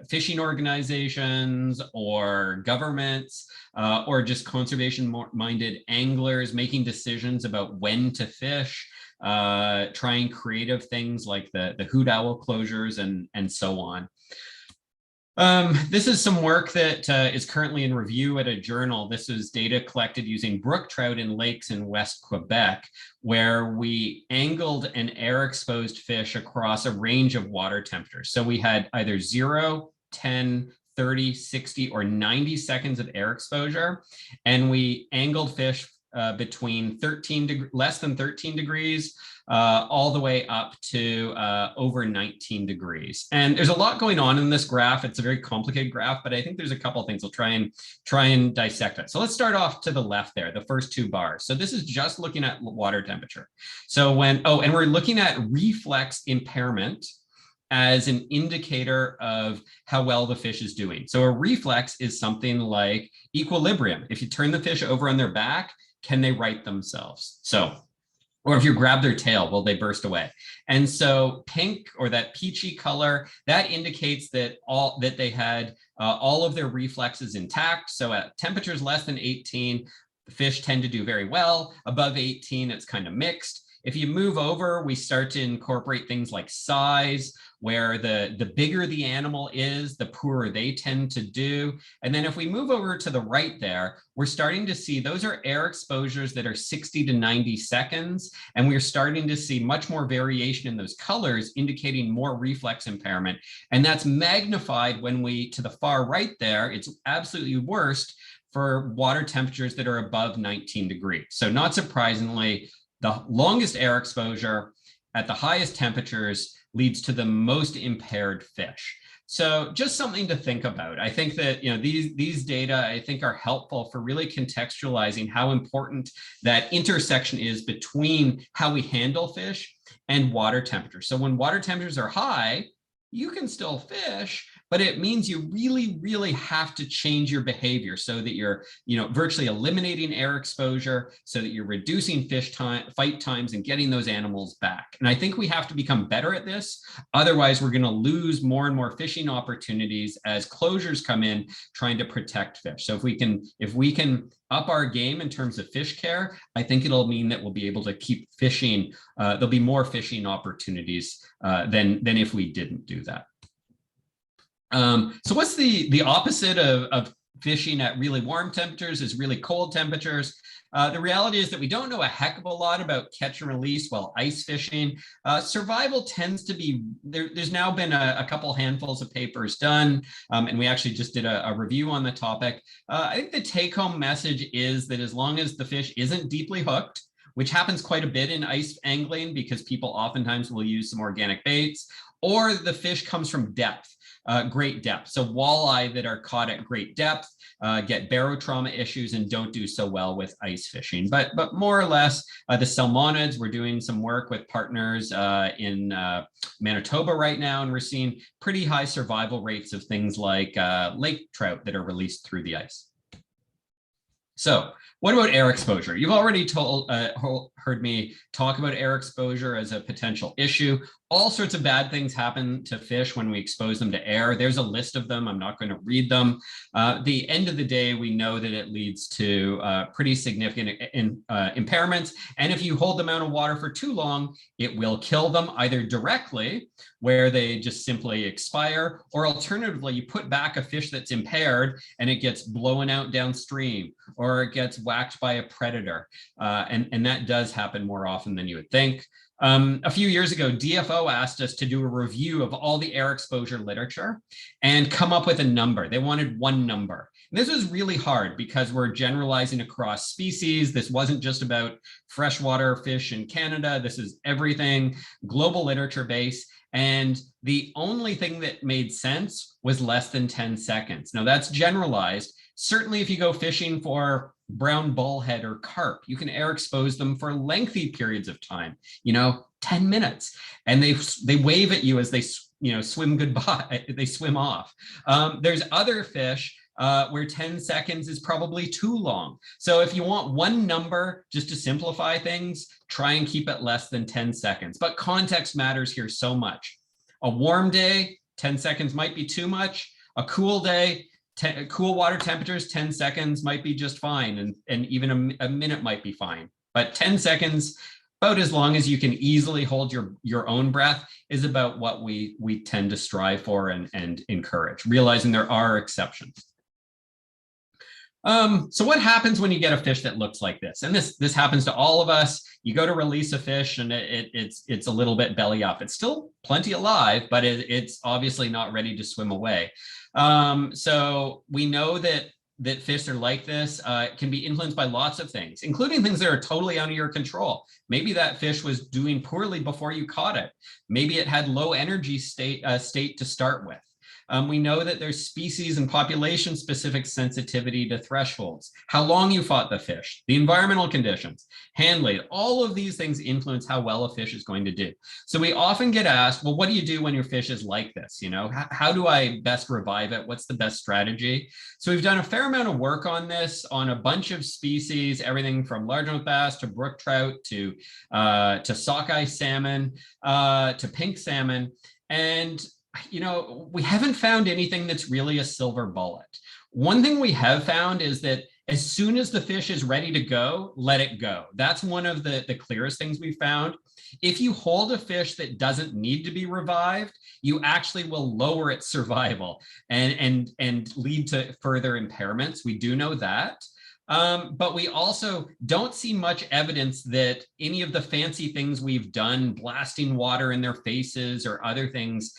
Speaker 3: fishing organizations or governments or just conservation-minded anglers making decisions about when to fish, trying creative things like the hoot owl closures and so on. This is some work that is currently in review at a journal. This is data collected using brook trout in lakes in West Quebec, where we angled and air exposed fish across a range of water temperatures. So we had either 0, 10, 30, 60, or 90 seconds of air exposure, and we angled fish between less than 13 degrees all the way up to over 19 degrees. And there's a lot going on in this graph. It's a very complicated graph, but I think there's a couple of things. I'll try and dissect it. So let's start off to the left there, the first 2 bars. So this is just looking at water temperature. So and we're looking at reflex impairment as an indicator of how well the fish is doing. So a reflex is something like equilibrium. If you turn the fish over on their back, can they right themselves? So Or if you grab their tail, will they burst away? And so pink, or that peachy color, that indicates that they had all of their reflexes intact. So at temperatures less than 18, the fish tend to do very well. Above 18, it's kind of mixed. If you move over, we start to incorporate things like size, where the bigger the animal is, the poorer they tend to do. And then if we move over to the right there, we're starting to see those are air exposures that are 60 to 90 seconds. And we're starting to see much more variation in those colors, indicating more reflex impairment. And that's magnified when we, to the far right there, it's absolutely worst for water temperatures that are above 19 degrees. So not surprisingly, the longest air exposure at the highest temperatures leads to the most impaired fish. So just something to think about. I think that these data I think are helpful for really contextualizing how important that intersection is between how we handle fish and water temperature. So when water temperatures are high, you can still fish, but it means you really, really have to change your behavior so that you're, virtually eliminating air exposure, so that you're reducing fight times and getting those animals back. And I think we have to become better at this. Otherwise, we're going to lose more and more fishing opportunities as closures come in trying to protect fish. So if we can up our game in terms of fish care, I think it'll mean that we'll be able to keep fishing. There'll be more fishing opportunities than if we didn't do that. So what's the opposite of fishing at really warm temperatures is really cold temperatures. The reality is that we don't know a heck of a lot about catch and release while ice fishing. Survival tends to be, there's now been a couple handfuls of papers done, and we actually just did a review on the topic. I think the take-home message is that as long as the fish isn't deeply hooked, which happens quite a bit in ice angling because people oftentimes will use some organic baits, or the fish comes from depth. Great depth. So walleye that are caught at great depth get barotrauma issues and don't do so well with ice fishing. But more or less, the salmonids, we're doing some work with partners in Manitoba right now, and we're seeing pretty high survival rates of things like lake trout that are released through the ice. So what about air exposure? You've already heard me talk about air exposure as a potential issue. All sorts of bad things happen to fish when we expose them to air. There's a list of them. I'm not going to read them. The end of the day, we know that it leads to pretty significant impairments. And if you hold them out of water for too long, it will kill them either directly, where they just simply expire, or alternatively, you put back a fish that's impaired and it gets blown out downstream, or it gets whacked by a predator. And that does happen more often than you would think. A few years ago, DFO asked us to do a review of all the air exposure literature and come up with a number. They wanted one number. And this was really hard because we're generalizing across species. This wasn't just about freshwater fish in Canada. This is everything, global literature base. And the only thing that made sense was less than 10 seconds. Now that's generalized. Certainly if you go fishing for brown bullhead or carp, you can air expose them for lengthy periods of time, 10 minutes, and they wave at you as they swim goodbye, they swim off. There's other fish where 10 seconds is probably too long. So if you want one number, just to simplify things, try and keep it less than 10 seconds. But context matters here so much. A warm day, 10 seconds might be too much. A cool day, cool water temperatures, 10 seconds might be just fine, and even a minute might be fine. But 10 seconds, about as long as you can easily hold your own breath, is about what we tend to strive for and encourage, realizing there are exceptions. So what happens when you get a fish that looks like this? And this happens to all of us. You go to release a fish and it's a little bit belly up. It's still plenty alive, but it's obviously not ready to swim away. So we know that fish are like this can be influenced by lots of things, including things that are totally out of your control. Maybe that fish was doing poorly before you caught it. Maybe it had low energy state to start with. We know that there's species and population specific sensitivity to thresholds, how long you fought the fish, the environmental conditions, handling, all of these things influence how well a fish is going to do. So we often get asked, well, what do you do when your fish is like this? You know, how do I best revive it? What's the best strategy? So we've done a fair amount of work on this on a bunch of species, everything from largemouth bass to brook trout to sockeye salmon, to pink salmon. And you know, we haven't found anything that's really a silver bullet. One thing we have found is that as soon as the fish is ready to go, let it go. That's one of the clearest things we found. If you hold a fish that doesn't need to be revived, you actually will lower its survival and lead to further impairments. We do know that. But we also don't see much evidence that any of the fancy things we've done, blasting water in their faces or other things,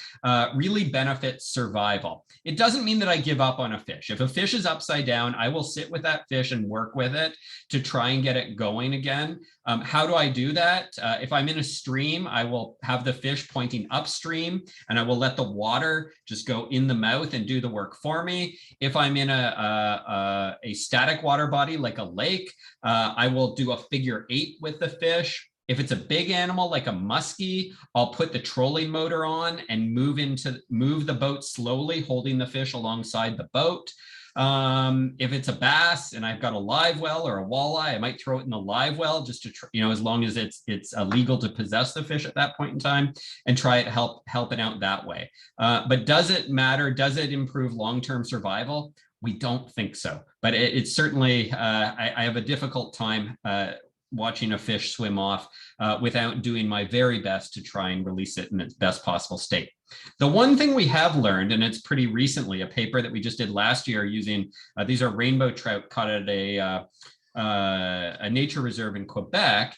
Speaker 3: really benefit survival. It doesn't mean that I give up on a fish. If a fish is upside down, I will sit with that fish and work with it to try and get it going again. How do I do that? If I'm in a stream, I will have the fish pointing upstream and I will let the water just go in the mouth and do the work for me. If I'm in a static water body like a lake, I will do a figure 8 with the fish. If it's a big animal like a muskie, I'll put the trolling motor on and move the boat slowly, holding the fish alongside the boat. If it's a bass and I've got a live well or a walleye, I might throw it in the live well just to, you know, as long as it's illegal to possess the fish at that point in time, and try it helping out that way. But does it matter? Does it improve long-term survival? We don't think so, but it's certainly, I have a difficult time watching a fish swim off without doing my very best to try and release it in its best possible state. The one thing we have learned, and it's pretty recently, a paper that we just did last year using, these are rainbow trout caught at a nature reserve in Quebec,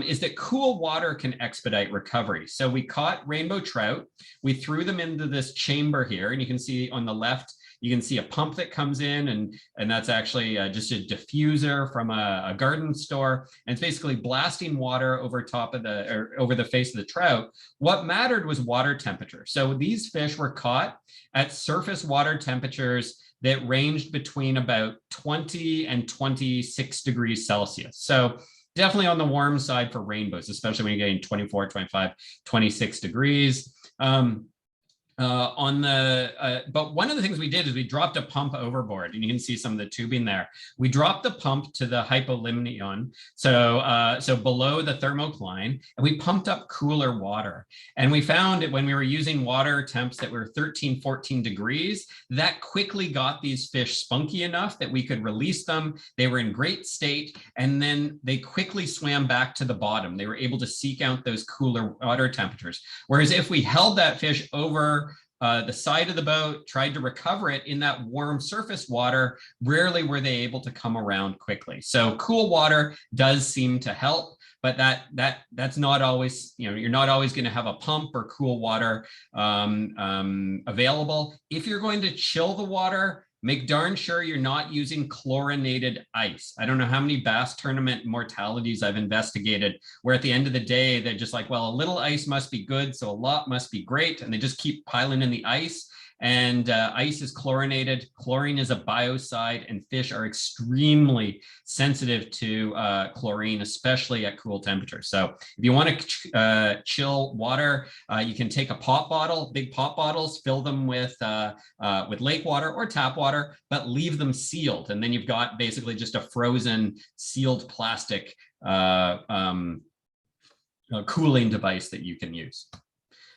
Speaker 3: is that cool water can expedite recovery. So we caught rainbow trout, we threw them into this chamber here, and you can see on the left, you can see a pump that comes in, and that's actually just a diffuser from a garden store. And it's basically blasting water over top of over the face of the trout. What mattered was water temperature. So these fish were caught at surface water temperatures that ranged between about 20 and 26 degrees Celsius. So definitely on the warm side for rainbows, especially when you're getting 24, 25, 26 degrees. But one of the things we did is we dropped a pump overboard, and you can see some of the tubing there. We dropped the pump to the hypolimnion, so below the thermocline, and we pumped up cooler water. And we found that when we were using water temps that were 13, 14 degrees, that quickly got these fish spunky enough that we could release them. They were in great state, and then they quickly swam back to the bottom. They were able to seek out those cooler water temperatures. Whereas if we held that fish over the side of the boat, tried to recover it in that warm surface water, rarely were they able to come around quickly. So cool water does seem to help, but that's not always, you know, you're not always going to have a pump or cool water available. If you're going to chill the water, make darn sure you're not using chlorinated ice. I don't know how many bass tournament mortalities I've investigated where at the end of the day, they're just like, well, a little ice must be good, so a lot must be great. And they just keep piling in the ice. And ice is chlorinated. Chlorine is a biocide, and fish are extremely sensitive to chlorine, especially at cool temperatures. So if you want to chill water, you can take a pop bottle, big pop bottles, fill them with lake water or tap water, but leave them sealed. And then you've got basically just a frozen sealed plastic cooling device that you can use.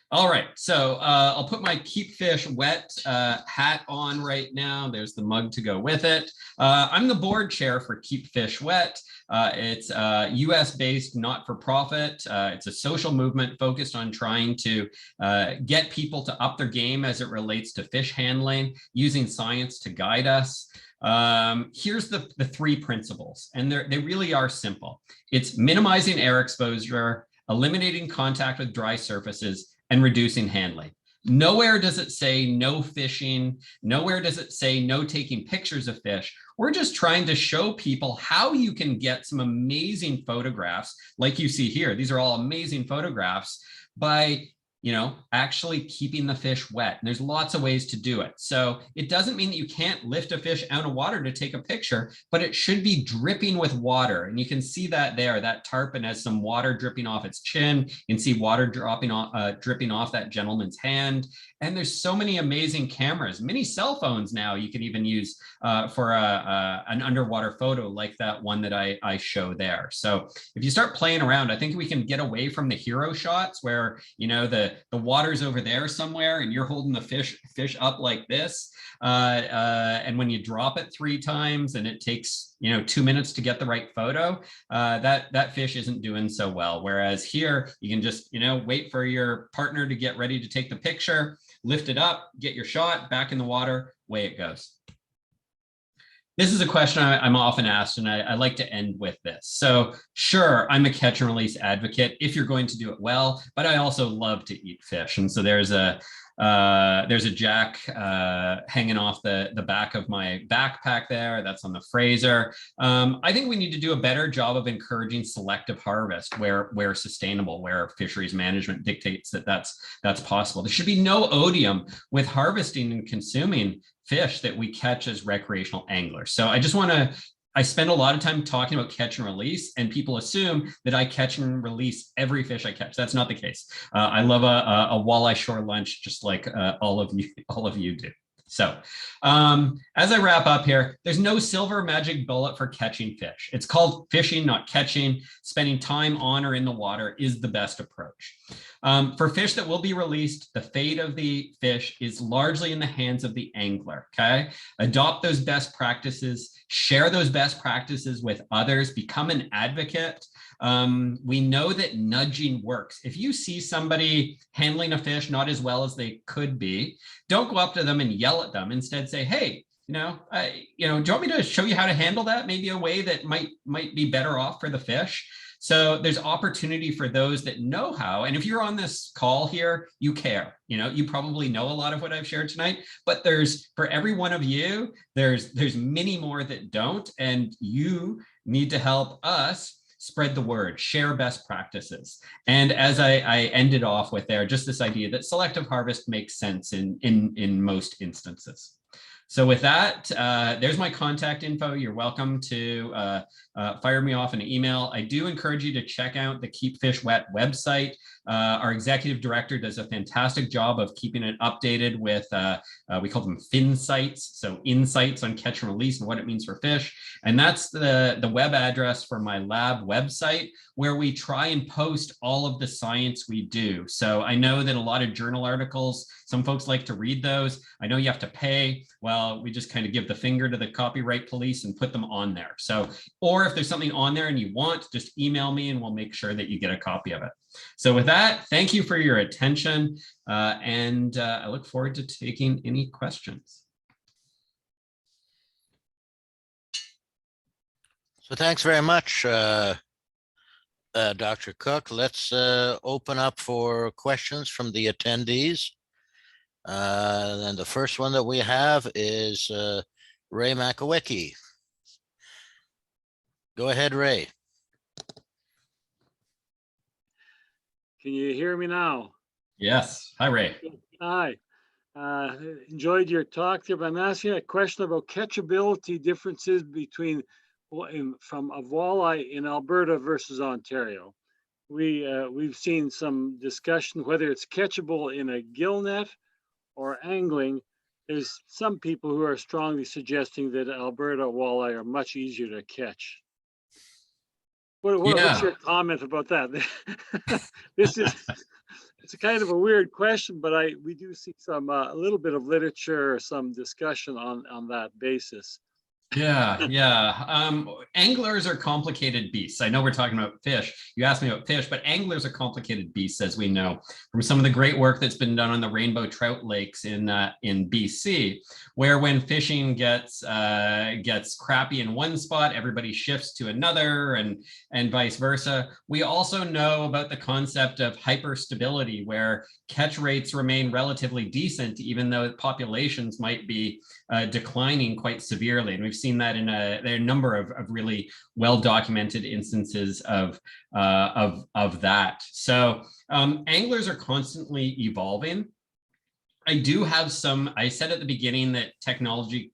Speaker 3: All right, so I'll put my Keep Fish Wet hat on right now. There's the mug to go with it. I'm the board chair for Keep Fish Wet. It's a US-based not-for-profit. It's a social movement focused on trying to get people to up their game as it relates to fish handling, using science to guide us. Here's the 3 principles, and they really are simple. It's minimizing air exposure, eliminating contact with dry surfaces, and reducing handling. Nowhere does it say no fishing. Nowhere does it say no taking pictures of fish. We're just trying to show people how you can get some amazing photographs like you see here. These are all amazing photographs by actually keeping the fish wet. And there's lots of ways to do it. So it doesn't mean that you can't lift a fish out of water to take a picture, but it should be dripping with water. And you can see that there, that tarpon has some water dripping off its chin. You can see water dripping off that gentleman's hand. And there's so many amazing cameras, many cell phones now you can even use for an underwater photo like that one that I show there. So if you start playing around, I think we can get away from the hero shots where, the water's over there somewhere and you're holding the fish up like this. And when you drop it 3 times and it takes, 2 minutes to get the right photo, that fish isn't doing so well. Whereas here, you can just, wait for your partner to get ready to take the picture, lift it up, get your shot, back in the water, away it goes. This is a question I'm often asked, and I like to end with this. So sure, I'm a catch and release advocate if you're going to do it well, but I also love to eat fish. And so there's a jack hanging off the back of my backpack there. That's on the Fraser. I think we need to do a better job of encouraging selective harvest where sustainable, where fisheries management dictates that that's possible. There should be no odium with harvesting and consuming fish that we catch as recreational anglers. So I spend a lot of time talking about catch and release, and people assume that I catch and release every fish I catch. That's not the case. I love a walleye shore lunch, just like all of you do. So as I wrap up here, there's no silver magic bullet for catching fish. It's called fishing, not catching. Spending time on or in the water is the best approach. For fish that will be released, the fate of the fish is largely in the hands of the angler, okay? Adopt those best practices, share those best practices with others, become an advocate. We know that nudging works. If you see somebody handling a fish not as well as they could be, don't go up to them and yell at them. Instead say, hey, do you want me to show you how to handle that? Maybe a way that might be better off for the fish. So there's opportunity for those that know how. And if you're on this call here, you care. You probably know a lot of what I've shared tonight, but for every one of you, there's many more that don't, and you need to help us spread the word, share best practices. And as I ended off with there, just this idea that selective harvest makes sense in most instances. So with that, there's my contact info. You're welcome to fire me off an email. I do encourage you to check out the Keep Fish Wet website. Our executive director does a fantastic job of keeping it updated with, we call them FinSights, so insights on catch and release and what it means for fish. And that's the web address for my lab website, where we try and post all of the science we do. So I know that a lot of journal articles, some folks like to read those. I know you have to pay. Well, we just kind of give the finger to the copyright police and put them on there. So, or if there's something on there and you want, just email me and we'll make sure that you get a copy of it. So with that, thank you for your attention. And I look forward to taking any questions.
Speaker 1: So thanks very much, Dr. Cooke. Let's open up for questions from the attendees. And the first one that we have is Ray Makowicki. Go ahead, Ray.
Speaker 4: Can you hear me now?
Speaker 3: Yes. Hi, Ray.
Speaker 4: Hi. Enjoyed your talk there, but I'm asking a question about catchability differences between from a walleye in Alberta versus Ontario. We've seen some discussion whether it's catchable in a gill net or angling. There's some people who are strongly suggesting that Alberta walleye are much easier to catch. What's your comment about that? It's a kind of a weird question, but we do see some a little bit of literature or some discussion on that basis.
Speaker 3: Yeah. Anglers are complicated beasts. I know we're talking about fish. You asked me about fish, but anglers are complicated beasts, as we know from some of the great work that's been done on the rainbow trout lakes in BC, where when fishing gets crappy in one spot, everybody shifts to another, and vice versa. We also know about the concept of hyperstability, where catch rates remain relatively decent, even though populations might be declining quite severely. And we've seen that in there are a number of really well-documented instances of that. So anglers are constantly evolving. I do have some, I said at the beginning that technology,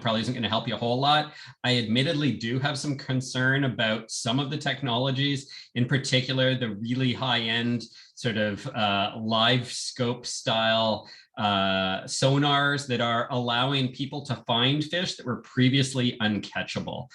Speaker 3: probably isn't going to help you a whole lot. I admittedly do have some concern about some of the technologies, in particular, the really high-end sort of live scope style sonars that are allowing people to find fish that were previously uncatchable.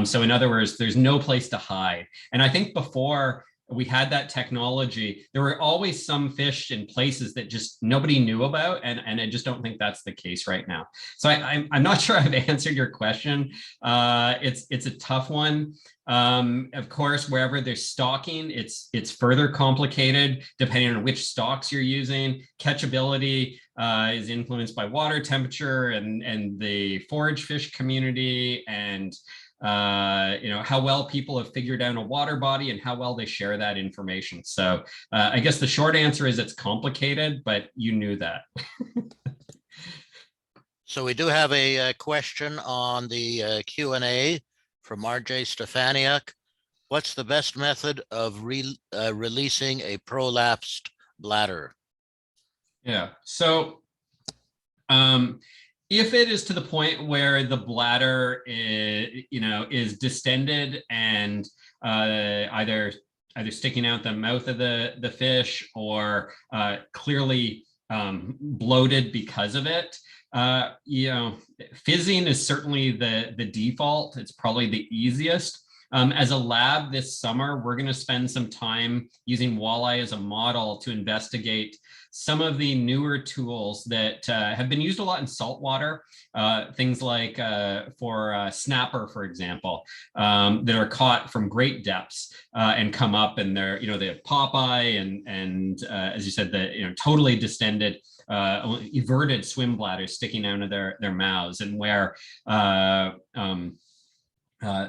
Speaker 3: So in other words, there's no place to hide. And I think before we had that technology, there were always some fish in places that just nobody knew about. And I just don't think that's the case right now. So I'm not sure I've answered your question. It's a tough one. Of course, wherever there's stocking, it's further complicated depending on which stocks you're using. Catchability is influenced by water temperature and the forage fish community, and how well people have figured out a water body and how well they share that information. So I guess the short answer is it's complicated, but you knew that.
Speaker 1: So we do have a question on the Q&A from RJ Stefaniak. What's the best method of releasing a prolapsed bladder?
Speaker 3: Yeah, so if it is to the point where the bladder is distended and either sticking out the mouth of the fish or clearly bloated because of it, fizzing is certainly the default. It's probably the easiest. As a lab this summer, we're going to spend some time using walleye as a model to investigate some of the newer tools that have been used a lot in saltwater, things like for snapper, for example, that are caught from great depths and come up, and they have Popeye and as you said, the totally distended, everted swim bladders sticking out of their mouths, and where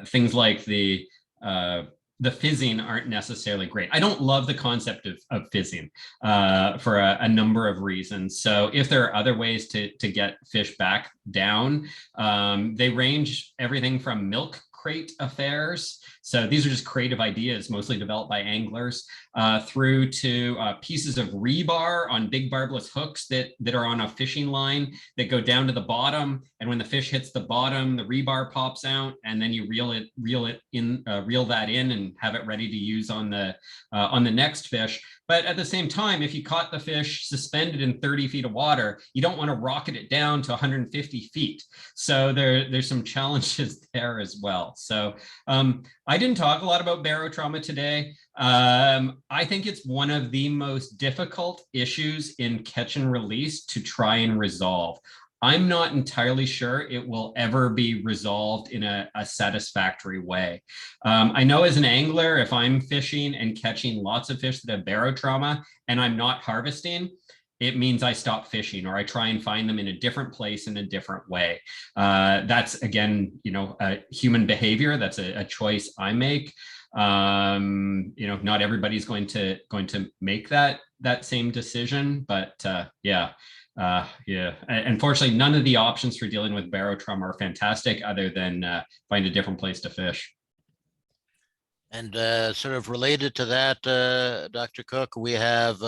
Speaker 3: things like the fizzing aren't necessarily great. I don't love the concept of fizzing for a number of reasons. So if there are other ways to get fish back down, they range everything from milk crate affairs. So these are just creative ideas, mostly developed by anglers, through to pieces of rebar on big barbless hooks that are on a fishing line that go down to the bottom. And when the fish hits the bottom, the rebar pops out, and then you reel that in and have it ready to use on the next fish. But at the same time, if you caught the fish suspended in 30 feet of water, you don't want to rocket it down to 150 feet. So there's some challenges there as well. So I didn't talk a lot about barotrauma today. I think it's one of the most difficult issues in catch and release to try and resolve. I'm not entirely sure it will ever be resolved in a satisfactory way. I know as an angler, if I'm fishing and catching lots of fish that have barotrauma and I'm not harvesting, it means I stop fishing, or I try and find them in a different place in a different way. That's, again, human behavior. That's a choice I make. Not everybody's going to make that same decision, but yeah. Unfortunately, none of the options for dealing with barotrauma are fantastic, other than find a different place to fish.
Speaker 1: And sort of related to that, Dr. Cooke, we have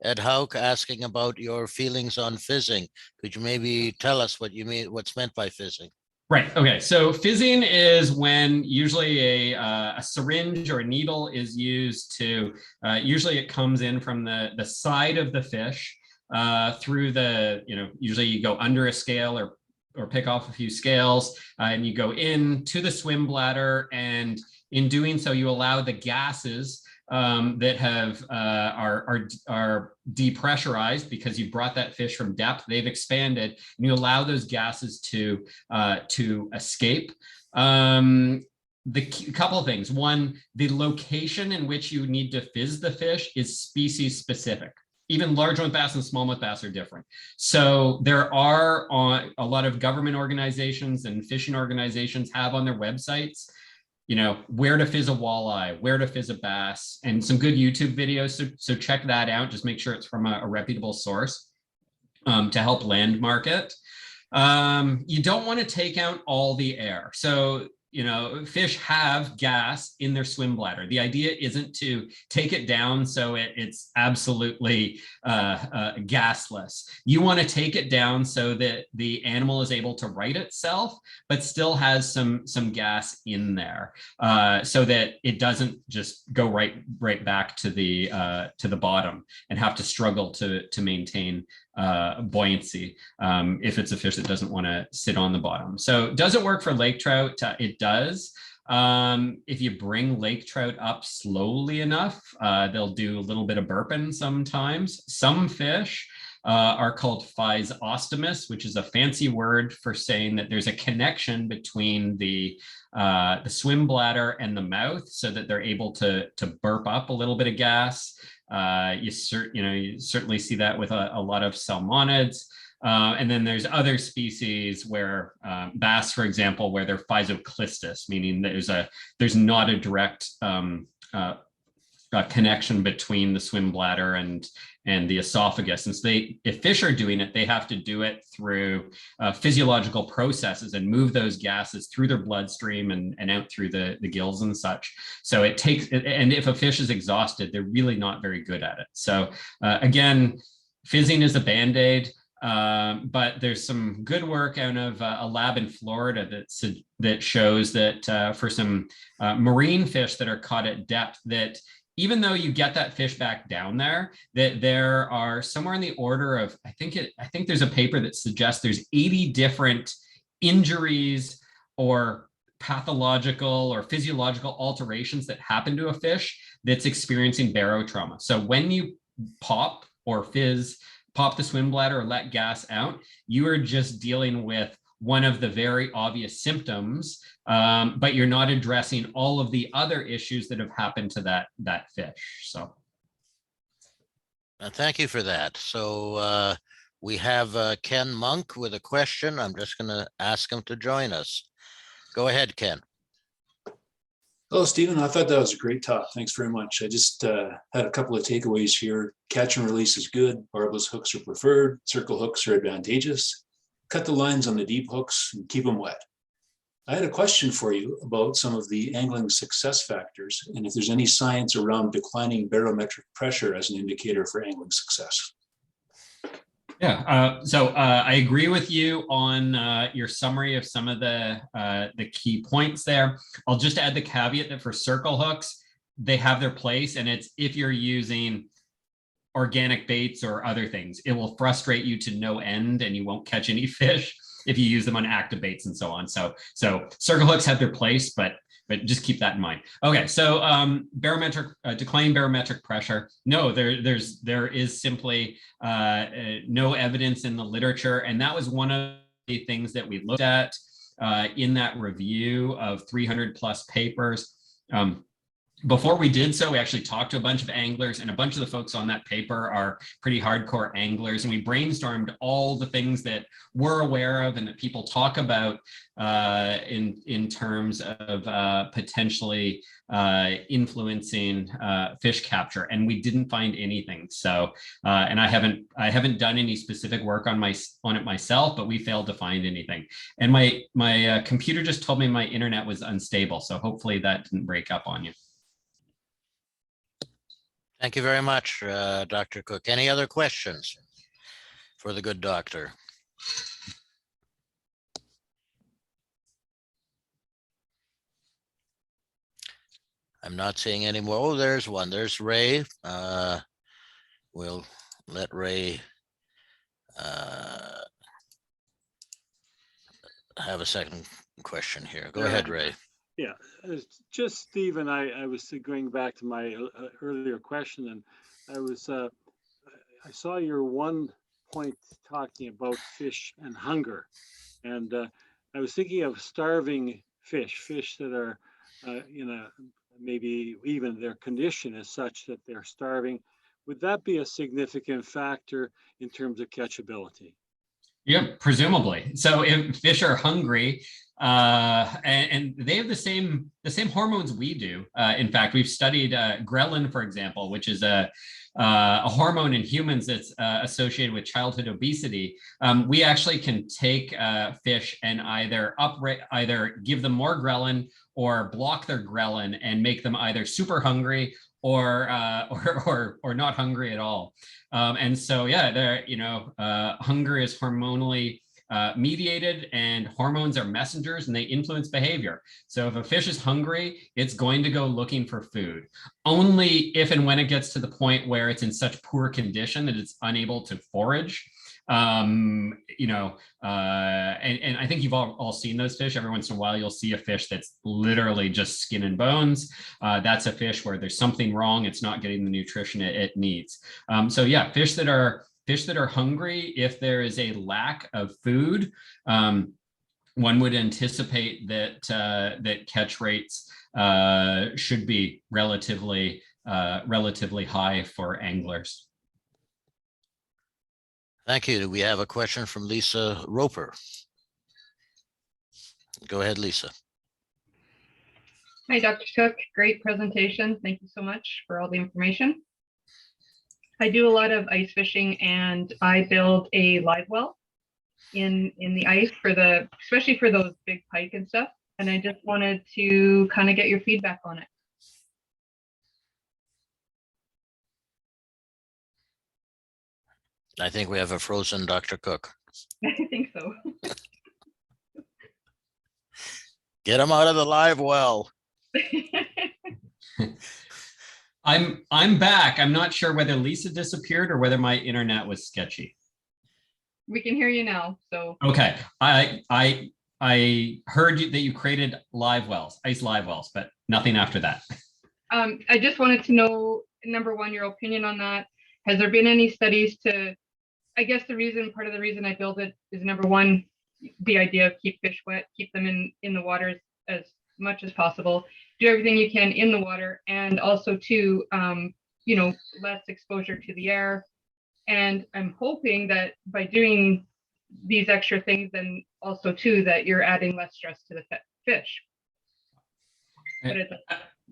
Speaker 1: Ed Hauk asking about your feelings on fizzing. Could you maybe tell us what's meant by fizzing?
Speaker 3: Right. Okay. So fizzing is when usually a syringe or a needle is used to, usually it comes in from the side of the fish through the, usually you go under a scale or pick off a few scales and you go into the swim bladder. And in doing so, you allow the gases that are depressurized because you brought that fish from depth, they've expanded, and you allow those gases to escape. Couple of things. One, the location in which you need to fizz the fish is species specific. Even largemouth bass and smallmouth bass are different. So there are a lot of government organizations and fishing organizations have on their websites, where to fizz a walleye, where to fizz a bass, and some good YouTube videos. So check that out. Just make sure it's from a reputable source to help landmark it. You don't want to take out all the air. So, you know, fish have gas in their swim bladder. The idea isn't to take it down so it's absolutely gasless. You want to take it down so that the animal is able to right itself, but still has some gas in there, so that it doesn't just go right back to the bottom and have to struggle to maintain buoyancy if it's a fish that doesn't want to sit on the bottom. So does it work for lake trout? It does. If you bring lake trout up slowly enough, they'll do a little bit of burping sometimes. Some fish are called physostomus, which is a fancy word for saying that there's a connection between the swim bladder and the mouth, so that they're able to burp up a little bit of gas. You certainly see that with a lot of salmonids. And then there's other species where bass, for example, where they're physoclistus, meaning there's not a direct connection between the swim bladder and the esophagus. And so if fish are doing it, they have to do it through physiological processes and move those gases through their bloodstream and out through the gills and such. So it takes, and if a fish is exhausted, they're really not very good at it. So again, fizzing is a Band-Aid. But there's some good work out of a lab in Florida that shows that for some marine fish that are caught at depth, that even though you get that fish back down there, that there are somewhere in the order of, I think there's a paper that suggests there's 80 different injuries or pathological or physiological alterations that happen to a fish that's experiencing barotrauma. So when you pop the swim bladder or let gas out, you are just dealing with one of the very obvious symptoms, but you're not addressing all of the other issues that have happened to that fish. So,
Speaker 1: thank you for that. So we have Ken Monk with a question. I'm just going to ask him to join us. Go ahead, Ken.
Speaker 5: Hello, Stephen. I thought that was a great talk. Thanks very much. I just had a couple of takeaways here. Catch and release is good. Barbless hooks are preferred. Circle hooks are advantageous. Cut the lines on the deep hooks and keep them wet. I had a question for you about some of the angling success factors and if there's any science around declining barometric pressure as an indicator for angling success.
Speaker 3: Yeah, so I agree with you on your summary of some of the key points there. I'll just add the caveat that for circle hooks, they have their place, and it's if you're using organic baits or other things, it will frustrate you to no end and you won't catch any fish if you use them on active baits and so on. So circle hooks have their place, but just keep that in mind. Okay, so declining barometric pressure. No, there is simply no evidence in the literature, and that was one of the things that we looked at in that review of 300 plus papers. Before we did so, we actually talked to a bunch of anglers, and a bunch of the folks on that paper are pretty hardcore anglers, and we brainstormed all the things that we're aware of and that people talk about in terms of potentially influencing fish capture, and we didn't find anything. So, and I haven't done any specific work on it myself, but we failed to find anything. And my computer just told me my internet was unstable, so hopefully that didn't break up on you.
Speaker 1: Thank you very much, Dr. Cooke. Any other questions for the good doctor? I'm not seeing any more. Oh, there's one. There's Ray. We'll let Ray have a second question here. Go ahead, Ray.
Speaker 4: Yeah, it's just Stephen, I was going back to my earlier question, and I saw your one point talking about fish and hunger, and I was thinking of starving fish that are, maybe even their condition is such that they're starving. Would that be a significant factor in terms of catchability?
Speaker 3: Yeah, presumably. So if fish are hungry, and they have the same hormones we do. In fact, we've studied ghrelin, for example, which is a hormone in humans that's associated with childhood obesity. We actually can take fish and either give them more ghrelin or block their ghrelin and make them either super hungry or not hungry at all. And so, yeah, hunger is hormonally mediated, and hormones are messengers and they influence behavior. So if a fish is hungry, it's going to go looking for food. Only if and when it gets to the point where it's in such poor condition that it's unable to forage. And I think you've all seen those fish. Every once in a while, you'll see a fish that's literally just skin and bones. That's a fish where there's something wrong. It's not getting the nutrition it needs. So yeah, fish that are hungry, if there is a lack of food, one would anticipate that catch rates should be relatively high for anglers.
Speaker 1: Thank you. We have a question from Lisa Roper. Go ahead, Lisa.
Speaker 6: Hi, Dr. Cooke. Great presentation. Thank you so much for all the information. I do a lot of ice fishing, and I build a live well in the ice especially for those big pike and stuff. And I just wanted to kind of get your feedback on it.
Speaker 1: I think we have a frozen Dr. Cooke.
Speaker 6: I think so.
Speaker 1: Get him out of the live well.
Speaker 3: I'm back. I'm not sure whether Lisa disappeared or whether my internet was sketchy.
Speaker 6: We can hear you now. So
Speaker 3: okay, I heard that you created live wells, ice live wells, but nothing after that.
Speaker 6: I just wanted to know, number one, your opinion on that. Has there been any studies to, I guess part of the reason I built it is, number one, the idea of keep fish wet, keep them in the water as much as possible, do everything you can in the water, and also to, less exposure to the air. And I'm hoping that by doing these extra things, then also too, that you're adding less stress to the fish.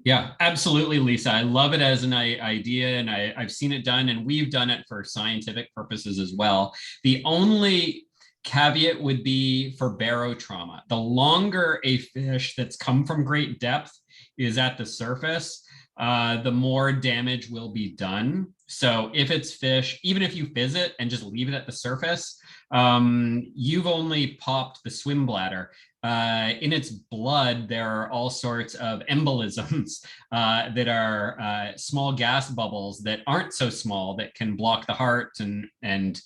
Speaker 3: Yeah, absolutely, Lisa. I love it as an idea, and I've seen it done, and we've done it for scientific purposes as well. The only caveat would be for barotrauma. The longer a fish that's come from great depth is at the surface, the more damage will be done. So if it's fish, even if you fizz it and just leave it at the surface, you've only popped the swim bladder. In its blood, there are all sorts of embolisms that are small gas bubbles that aren't so small that can block the heart and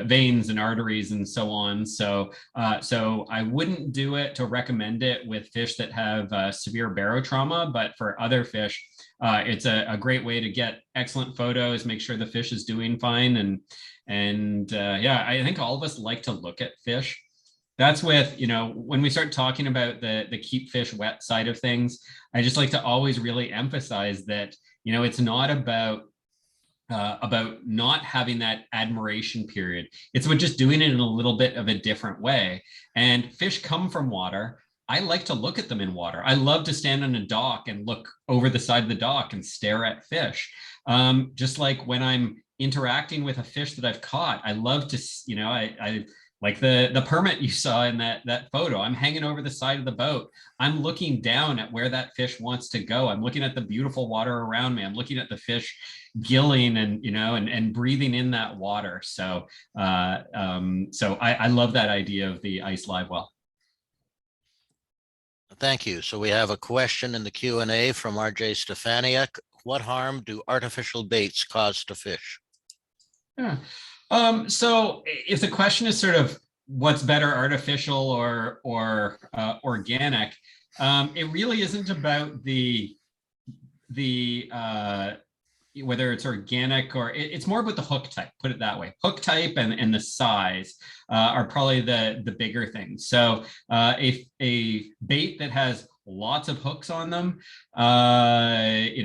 Speaker 3: veins and arteries and so on. So I wouldn't do it to recommend it with fish that have severe barotrauma, but for other fish, it's a great way to get excellent photos, make sure the fish is doing fine. And yeah, I think all of us like to look at fish. That's with, when we start talking about the keep fish wet side of things, I just like to always really emphasize that, it's not about not having that admiration period. It's about just doing it in a little bit of a different way. And fish come from water. I like to look at them in water. I love to stand on a dock and look over the side of the dock and stare at fish. Just like when I'm interacting with a fish that I've caught, I love to, I like the permit you saw in that photo. I'm hanging over the side of the boat. I'm looking down at where that fish wants to go. I'm looking at the beautiful water around me. I'm looking at the fish gilling and breathing in that water. So I love that idea of the ice live well.
Speaker 1: Thank you. So we have a question in the Q&A from RJ Stefaniak. What harm do artificial baits cause to fish?
Speaker 3: Yeah. So if the question is sort of what's better, artificial or organic, it really isn't about the whether it's organic or it's more about the hook type, put it that way. Hook type and the size are probably the bigger things. So a bait that has lots of hooks on them,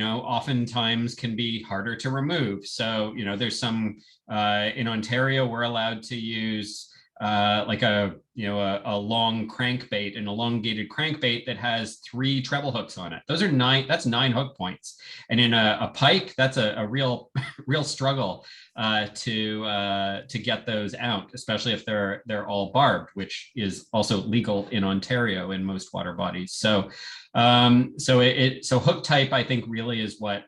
Speaker 3: oftentimes can be harder to remove. So, there's some, in Ontario, we're allowed to use like a long crankbait, an elongated crankbait that has 3 treble hooks on it. Those are 9. That's 9 hook points. And in a pike, that's a real struggle to get those out, especially if they're all barbed, which is also legal in Ontario in most water bodies. So so hook type, I think, really is what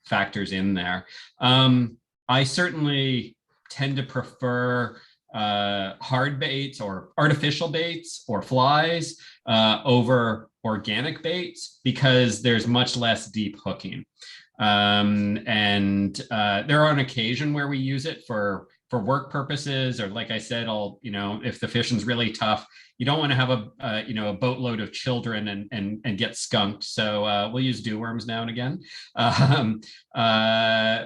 Speaker 3: factors in there. I certainly tend to prefer hard baits or artificial baits or flies over organic baits, because there's much less deep hooking. And there are on occasion where we use it for work purposes, or like I said, if the fishing's really tough, you don't want to have a boatload of children and get skunked. So we'll use dew worms now and again.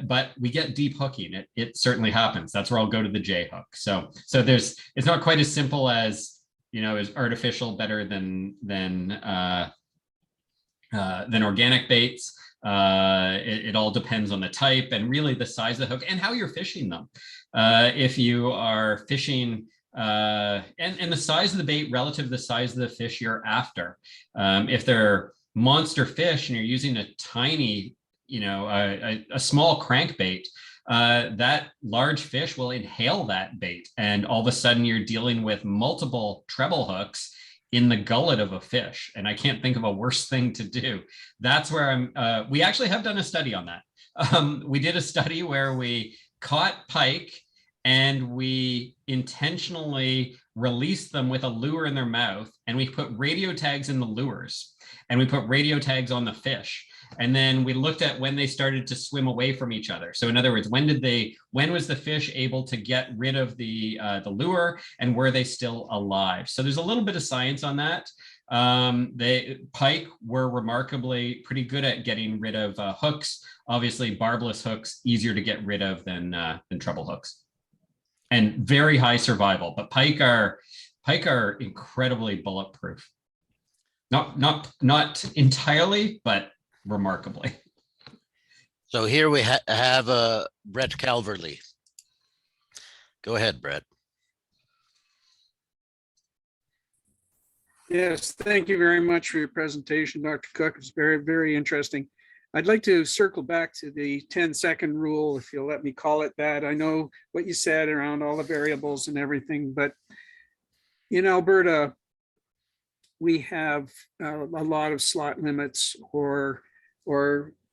Speaker 3: But we get deep hooking. It certainly happens. That's where I'll go to the J hook. So it's not quite as simple as, is artificial better than organic baits. It all depends on the type and really the size of the hook and how you're fishing them. If you are fishing and the size of the bait relative to the size of the fish you're after. If they're monster fish and you're using a tiny, a small crankbait, that large fish will inhale that bait, and all of a sudden you're dealing with multiple treble hooks in the gullet of a fish. And I can't think of a worse thing to do. That's where we actually have done a study on that. We did a study where we caught pike and we intentionally released them with a lure in their mouth, and we put radio tags in the lures, and we put radio tags on the fish. And then we looked at when they started to swim away from each other. So in other words, when was the fish able to get rid of the lure, and were they still alive? So there's a little bit of science on that. Pike were remarkably pretty good at getting rid of hooks. Obviously, barbless hooks easier to get rid of than treble hooks, and very high survival. But pike are incredibly bulletproof. Not entirely, but remarkably.
Speaker 1: So here we have Brett Calverley. Go ahead, Brett.
Speaker 7: Yes, thank you very much for your presentation, Dr. Cooke. It's very, very interesting. I'd like to circle back to the 10-second rule, if you'll let me call it that. I know what you said around all the variables and everything, but in Alberta, we have a lot of slot limits or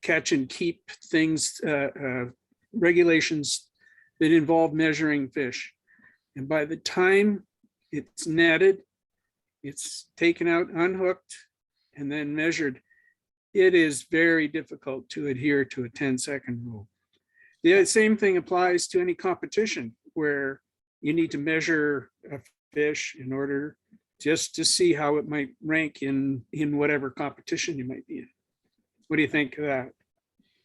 Speaker 7: catch and keep things, regulations that involve measuring fish. And by the time it's netted, it's taken out, unhooked, and then measured, it is very difficult to adhere to a 10-second rule. The same thing applies to any competition where you need to measure a fish in order just to see how it might rank in whatever competition you might be in. What do you think of that?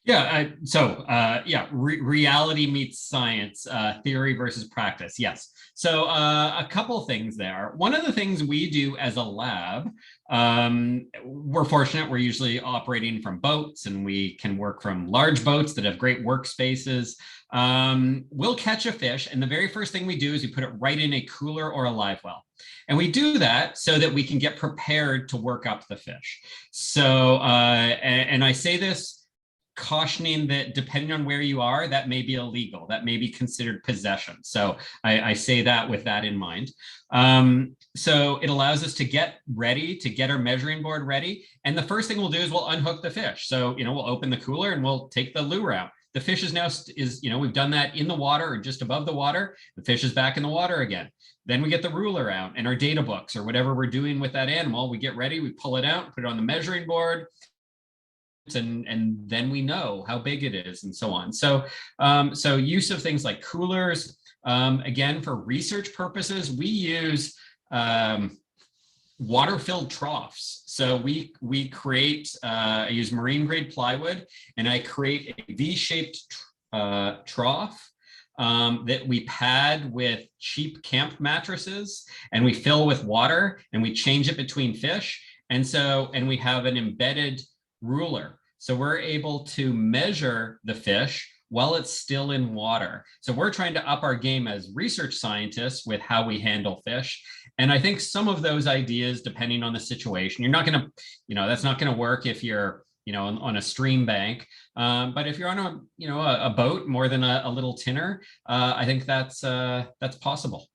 Speaker 3: Yeah, reality meets science, theory versus practice. Yes. So a couple things there. One of the things we do as a lab, we're fortunate, we're usually operating from boats, and we can work from large boats that have great workspaces. We'll catch a fish, and the very first thing we do is we put it right in a cooler or a live well. And we do that so that we can get prepared to work up the fish. So, and I say this cautioning that depending on where you are, that may be illegal, that may be considered possession. So I say that with that in mind. So it allows us to get ready, to get our measuring board ready. And the first thing we'll do is we'll unhook the fish. So, we'll open the cooler and we'll take the lure out. The fish is now, we've done that in the water or just above the water. The fish is back in the water again. Then we get the ruler out and our data books or whatever we're doing with that animal. We get ready, we pull it out, put it on the measuring board, and then we know how big it is and so on. So, so use of things like coolers, again, for research purposes, we use water-filled troughs. So we create, I use marine grade plywood, and I create a V-shaped trough that we pad with cheap camp mattresses, and we fill with water, and we change it between fish. And we have an embedded ruler. So we're able to measure the fish while it's still in water. So we're trying to up our game as research scientists with how we handle fish. And I think some of those ideas, depending on the situation, you're not going to, that's not going to work if you're, on a stream bank. But if you're on a boat more than a little tinner, I think that's possible.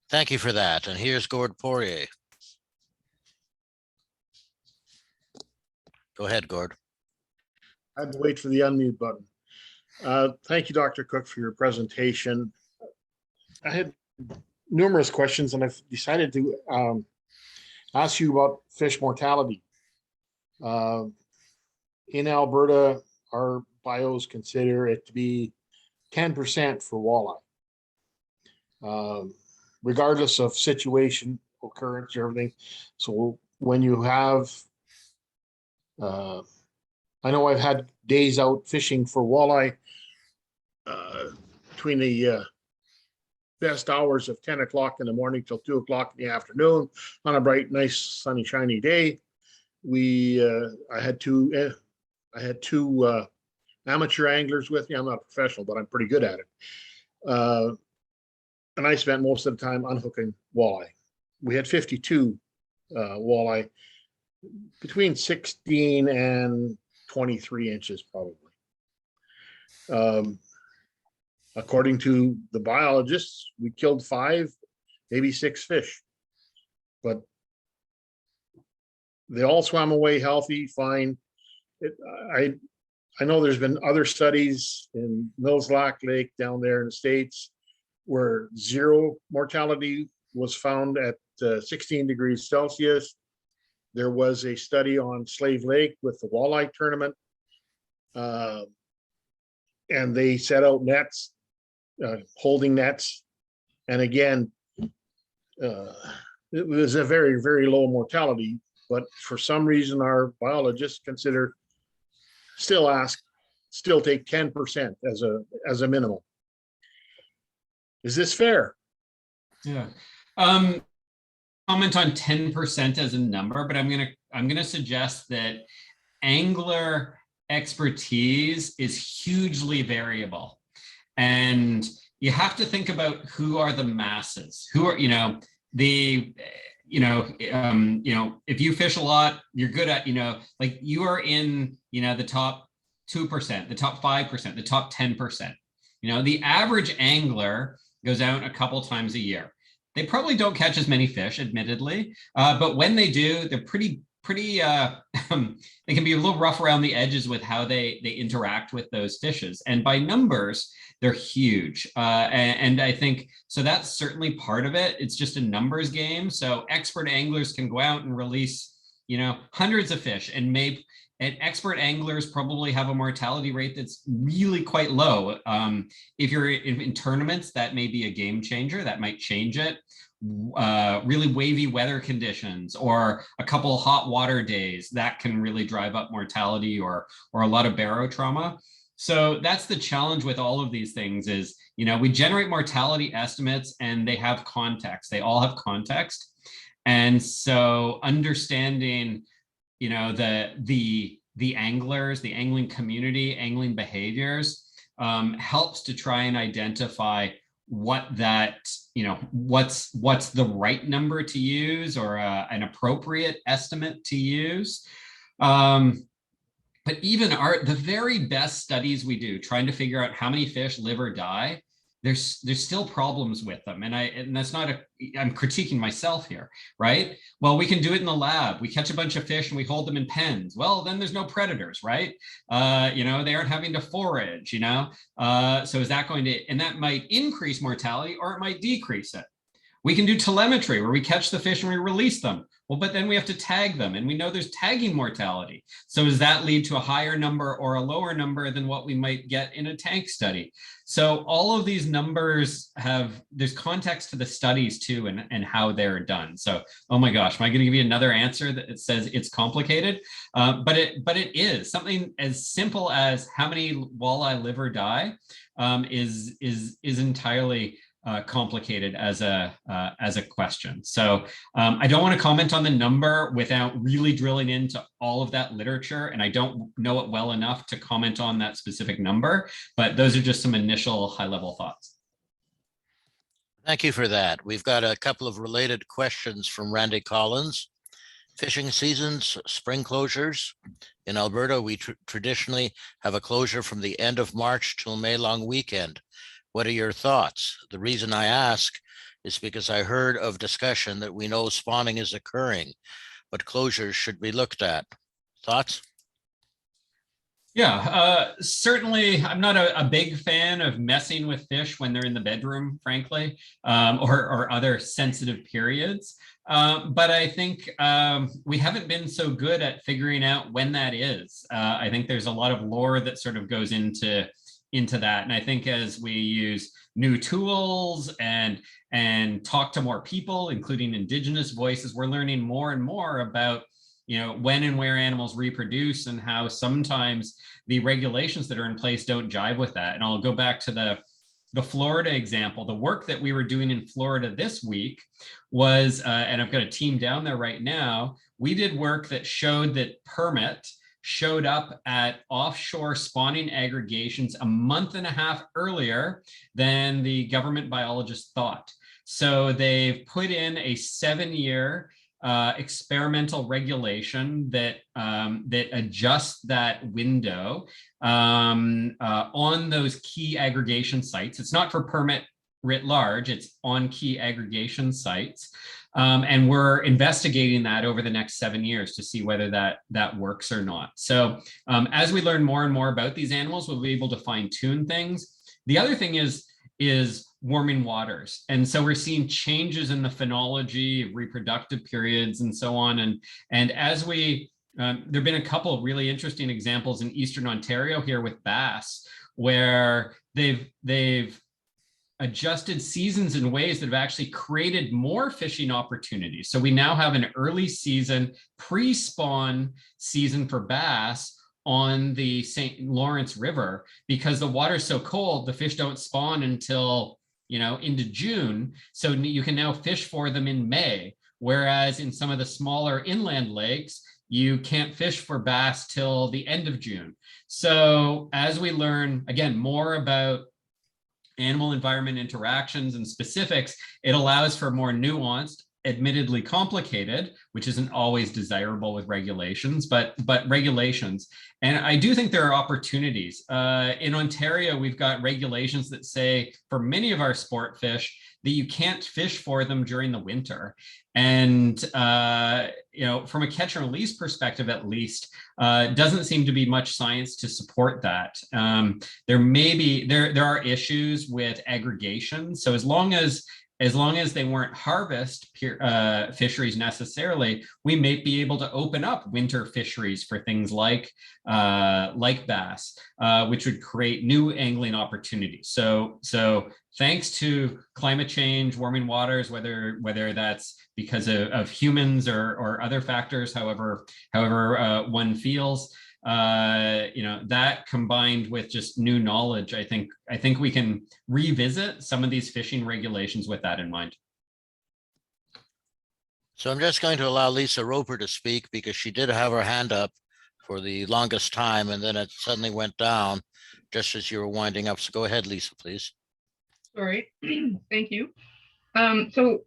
Speaker 1: Thank you for that. And here's Gord Poirier. Go ahead, Gord.
Speaker 8: I had to wait for the unmute button. Thank you, Dr. Cooke, for your presentation. I had numerous questions, and I've decided to ask you about fish mortality. In Alberta, our bios consider it to be 10% for walleye, regardless of situation, occurrence, or everything. So when you have, I know I've had days out fishing for walleye between the best hours of 10 o'clock in the morning till 2 o'clock in the afternoon on a bright, nice, sunny, shiny day. I had two amateur anglers with me. I'm not a professional, but I'm pretty good at it. And I spent most of the time unhooking walleye. We had 52 walleye between 16 and 23 inches, probably. According to the biologists, we killed 5, maybe 6 fish, but they all swam away healthy, fine. I know there's been other studies in Mills Lake down there in the States where 0 mortality was found at 16 degrees Celsius. There was a study on Slave Lake with the walleye tournament, and they set out nets, holding nets. And again, it was a very, very low mortality, but for some reason, our biologists still take 10% as a minimum. Is this fair?
Speaker 3: Yeah. Comment on 10% as a number, but I'm gonna suggest that angler expertise is hugely variable, and you have to think about who are the masses, who are if you fish a lot, you're good at like you are in the top 2%, the top 5%, the top 10%. The average angler goes out a couple times a year. They probably don't catch as many fish, admittedly, but when they do, they're pretty they can be a little rough around the edges with how they interact with those fishes. And by numbers, they're huge. And I think, so that's certainly part of it. It's just a numbers game. So expert anglers can go out and release, hundreds of fish, and expert anglers probably have a mortality rate that's really quite low. If you're in tournaments, that may be a game changer. That might change it. Really wavy weather conditions or a couple of hot water days, that can really drive up mortality or a lot of barotrauma. So that's the challenge with all of these things is, we generate mortality estimates and they have context. They all have context. And so understanding, the anglers, the angling community, angling behaviors helps to try and identify what that, what's the right number to use or an appropriate estimate to use. But even the very best studies we do, trying to figure out how many fish live or die, there's still problems with them. And that's not I'm critiquing myself here, right? Well, we can do it in the lab. We catch a bunch of fish and we hold them in pens. Well, then there's no predators, right? They aren't having to forage, so is that going to, and that might increase mortality or it might decrease it. We can do telemetry where we catch the fish and we release them. Well, but then we have to tag them, and we know there's tagging mortality. So does that lead to a higher number or a lower number than what we might get in a tank study? So all of these numbers there's context to the studies too, and how they're done. So, oh my gosh, am I going to give you another answer that it says it's complicated? But it is something as simple as how many walleye live or die is entirely complicated as a question. So I don't want to comment on the number without really drilling into all of that literature, and I don't know it well enough to comment on that specific number, but those are just some initial high-level thoughts.
Speaker 1: Thank you for that. We've got a couple of related questions from Randy Collins. Fishing seasons, spring closures. In Alberta, we traditionally have a closure from the end of March till May long weekend. What are your thoughts? The reason I ask is because I heard of discussion that we know spawning is occurring, but closures should be looked at. Thoughts?
Speaker 3: Yeah, certainly I'm not a big fan of messing with fish when they're in the bedroom, frankly, or other sensitive periods. But I think we haven't been so good at figuring out when that is. I think there's a lot of lore that sort of goes into that. And I think as we use new tools and talk to more people, including Indigenous voices, we're learning more and more about when and where animals reproduce and how sometimes the regulations that are in place don't jive with that. And I'll go back to the Florida example. The work that we were doing in Florida this week was, and I've got a team down there right now, we did work that showed that permit showed up at offshore spawning aggregations a month and a half earlier than the government biologists thought. So they've put in a 7-year experimental regulation that adjusts that window on those key aggregation sites. It's not for permit writ large, it's on key aggregation sites. And we're investigating that over the next 7 years to see whether that works or not. So as we learn more and more about these animals, we'll be able to fine tune things. The other thing is warming waters. And so we're seeing changes in the phenology, reproductive periods, and so on. And as we, there've been a couple of really interesting examples in Eastern Ontario here with bass, where they've adjusted seasons in ways that have actually created more fishing opportunities. So we now have an early season, pre-spawn season for bass on the St. Lawrence River, because the water's so cold, the fish don't spawn until into June. So you can now fish for them in May. Whereas in some of the smaller inland lakes, you can't fish for bass till the end of June. So as we learn, again, more about animal environment interactions and specifics, it allows for more nuanced, admittedly complicated, which isn't always desirable with regulations, but regulations. And I do think there are opportunities. In Ontario, we've got regulations that say for many of our sport fish that you can't fish for them during the winter. And from a catch and release perspective, at least, doesn't seem to be much science to support that. There are issues with aggregation. So as long as they weren't harvest fisheries necessarily, we may be able to open up winter fisheries for things like bass, which would create new angling opportunities. So thanks to climate change, warming waters, whether that's because of humans or other factors, however one feels, that combined with just new knowledge, I think we can revisit some of these fishing regulations with that in mind.
Speaker 1: So I'm just going to allow Lisa Roper to speak because she did have her hand up for the longest time and then it suddenly went down just as you were winding up. So go ahead, Lisa, please.
Speaker 6: Sorry, thank you. So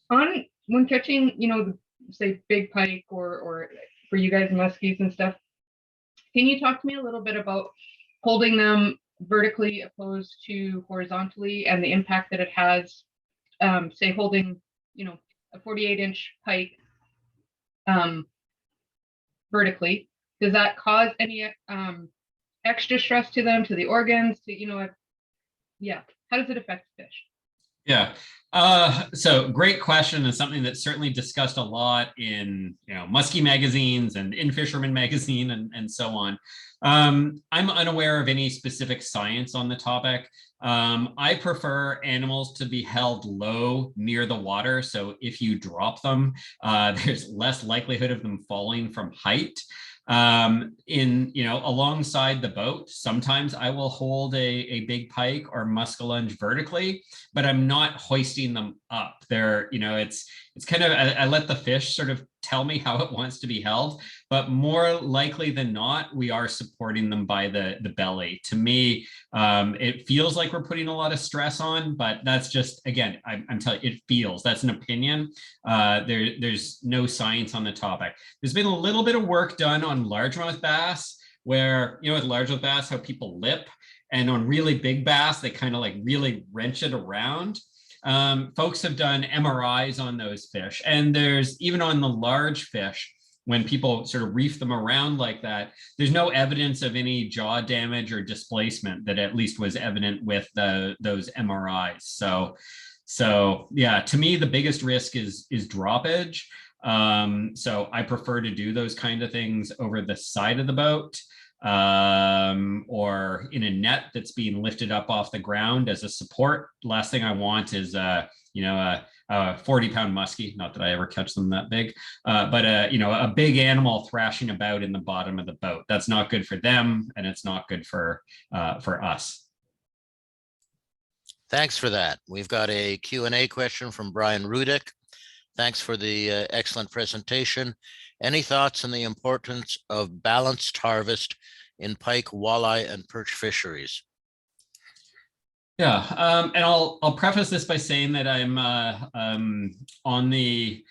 Speaker 6: when catching, say big pike or for you guys muskies and stuff, can you talk to me a little bit about holding them vertically opposed to horizontally and the impact that it has, say holding, a 48-inch pike vertically? Does that cause any extra stress to them, to the organs, to, how does it affect fish?
Speaker 3: Yeah. So great question, and something that's certainly discussed a lot in muskie magazines and in Fisherman magazine and so on. I'm unaware of any specific science on the topic. I prefer animals to be held low near the water. So if you drop them, there's less likelihood of them falling from height. alongside the boat. Sometimes I will hold a big pike or muskellunge vertically, but I'm not hoisting them up. It's kind of, I let the fish sort of tell me how it wants to be held, but more likely than not, we are supporting them by the belly. To me, it feels like we're putting a lot of stress on, but that's just, again, I'm telling you, it feels, that's an opinion. There's no science on the topic. There's been a little bit of work done on largemouth bass where, with largemouth bass, how people lip, and on really big bass, they kind of like really wrench it around. Folks have done MRIs on those fish, and there's even on the large fish, when people sort of reef them around like that, there's no evidence of any jaw damage or displacement that at least was evident with those MRIs. So yeah, to me, the biggest risk is droppage. So I prefer to do those kind of things over the side of the boat, or in a net that's being lifted up off the ground as a support. Last thing I want is a 40-pound muskie, not that I ever catch them that big, but a big animal thrashing about in the bottom of the boat. That's not good for them, and it's not good for us.
Speaker 1: Thanks for that. We've got a Q&A question from Brian Rudick. Thanks for the excellent presentation. Any thoughts on the importance of balanced harvest in pike, walleye, and perch fisheries?
Speaker 3: Yeah, and I'll preface this by saying that I'm on the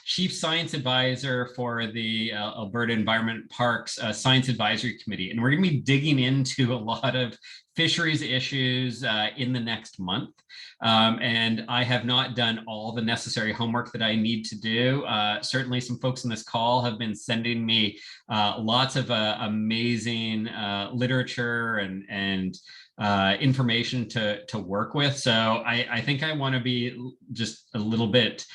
Speaker 3: Chief Science Advisor for the Alberta Environment Parks Science Advisory Committee, and we're going to be digging into a lot of fisheries issues in the next month. And I have not done all the necessary homework that I need to do. Certainly some folks on this call have been sending me lots of amazing literature and information to work with. So I think I want to be just a little bit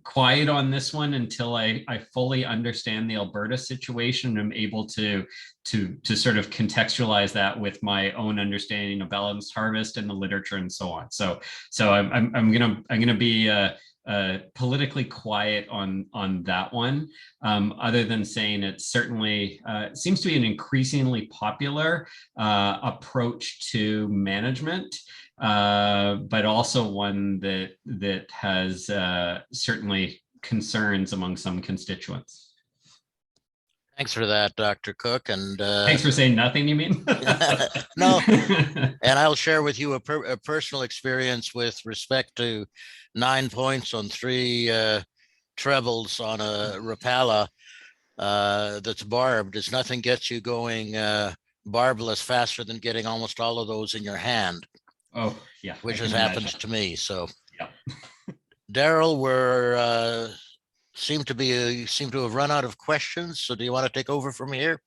Speaker 3: quiet on this one until I fully understand the Alberta situation and I'm able to sort of contextualize that with my own understanding of balanced harvest and the literature and so on. So I'm gonna be politically quiet on that one, other than saying it certainly seems to be an increasingly popular approach to management, but also one that has certainly concerns among some constituents.
Speaker 1: Thanks for that, Dr. Cooke. And
Speaker 3: thanks for saying nothing, you mean?
Speaker 1: No, and I'll share with you a personal experience with respect to 9 points on 3 trebles on a Rapala that's barbed. It's nothing gets you going barbless faster than getting almost all of those in your hand.
Speaker 3: Oh, yeah.
Speaker 1: Which has happened to me. So,
Speaker 3: yeah.
Speaker 1: Daryl, we're seem to have run out of questions. So, do you want to take over from here?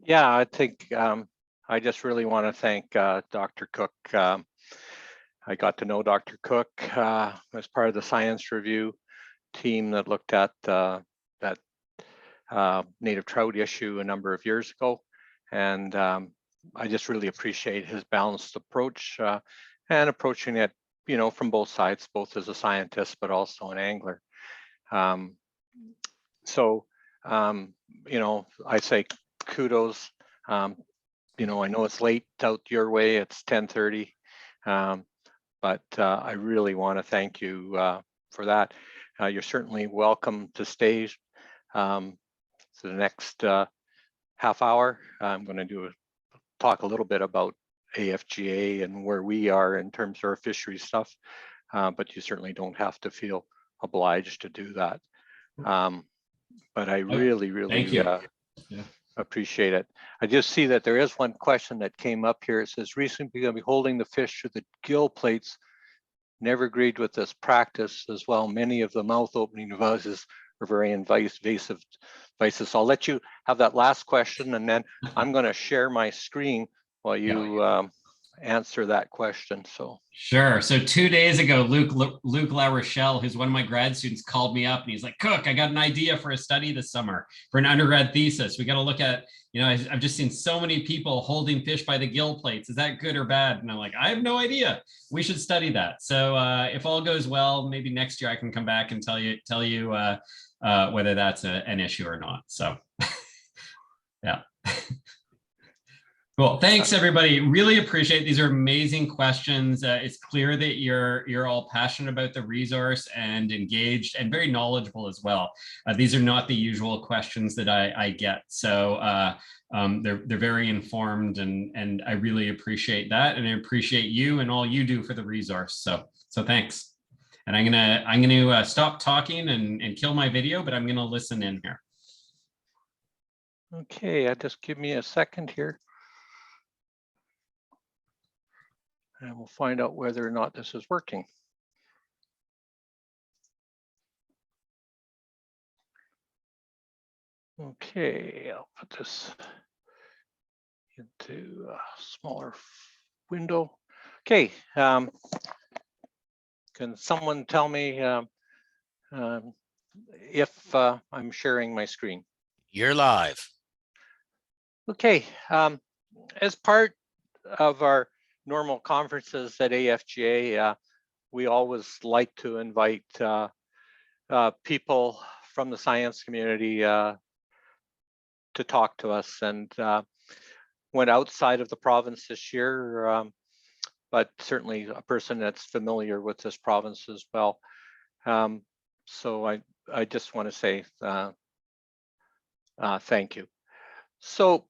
Speaker 2: Yeah, I think I just really want to thank Dr. Cooke. I got to know Dr. Cooke as part of the science review team that looked at that native trout issue a number of years ago, and I just really appreciate his balanced approach and approaching it, from both sides, both as a scientist but also an angler. I say kudos. I know it's late out your way. It's 10:30, but I really want to thank you for that. You're certainly welcome to stay for the next half hour. I'm going to talk a little bit about AFGA and where we are in terms of our fishery stuff, but you certainly don't have to feel obliged to do that. But I really appreciate it. I just see that there is one question that came up here. It says, recently going to be holding the fish through the gill plates. Never agreed with this practice as well. Many of the mouth opening devices are very invasive devices. So I'll let you have that last question, and then I'm going to share my screen while you answer that question. So
Speaker 3: sure. So 2 days ago, Luke La Rochelle, who's one of my grad students, called me up and he's like, Cooke, I got an idea for a study this summer for an undergrad thesis. We got to look at, I've just seen so many people holding fish by the gill plates. Is that good or bad? And I'm like, I have no idea. We should study that. So if all goes well, maybe next year I can come back and tell you whether that's an issue or not. So yeah. Cool. Thanks, everybody. Really appreciate these are amazing questions. It's clear that you're all passionate about the resource and engaged and very knowledgeable as well. These are not the usual questions that I get. So they're very informed, and I really appreciate that. And I appreciate you and all you do for the resource. So thanks. And I'm gonna stop talking and kill my video, but I'm gonna listen in here.
Speaker 2: Okay, just give me a second here. And we'll find out whether or not this is working. Okay, I'll put this into a smaller window. Okay, can someone tell me if I'm sharing my screen?
Speaker 1: You're live.
Speaker 2: Okay, as part of our normal conferences at AFGA, we always like to invite people from the science community to talk to us, and went outside of the province this year, but certainly a person that's familiar with this province as well. So I just want to say thank you. So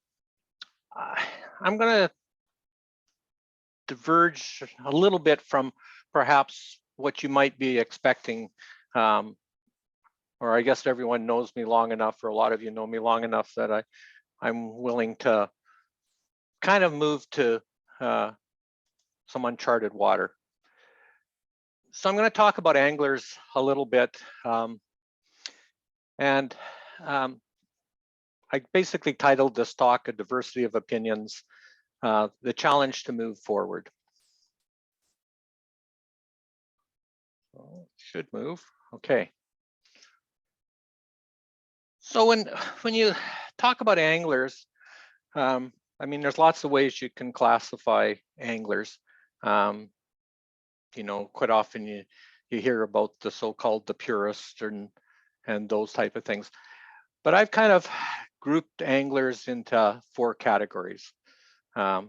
Speaker 2: I'm going to diverge a little bit from perhaps what you might be expecting, or I guess everyone knows me long enough, or a lot of you know me long enough that I'm willing to kind of move to some uncharted water. So I'm going to talk about anglers a little bit, and I basically titled this talk "A Diversity of Opinions, the Challenge to Move Forward." Should move. Okay. So when you talk about anglers, I mean, there's lots of ways you can classify anglers. You know, quite often you hear about the so-called the purist and those type of things. But I've kind of grouped anglers into 4 categories: the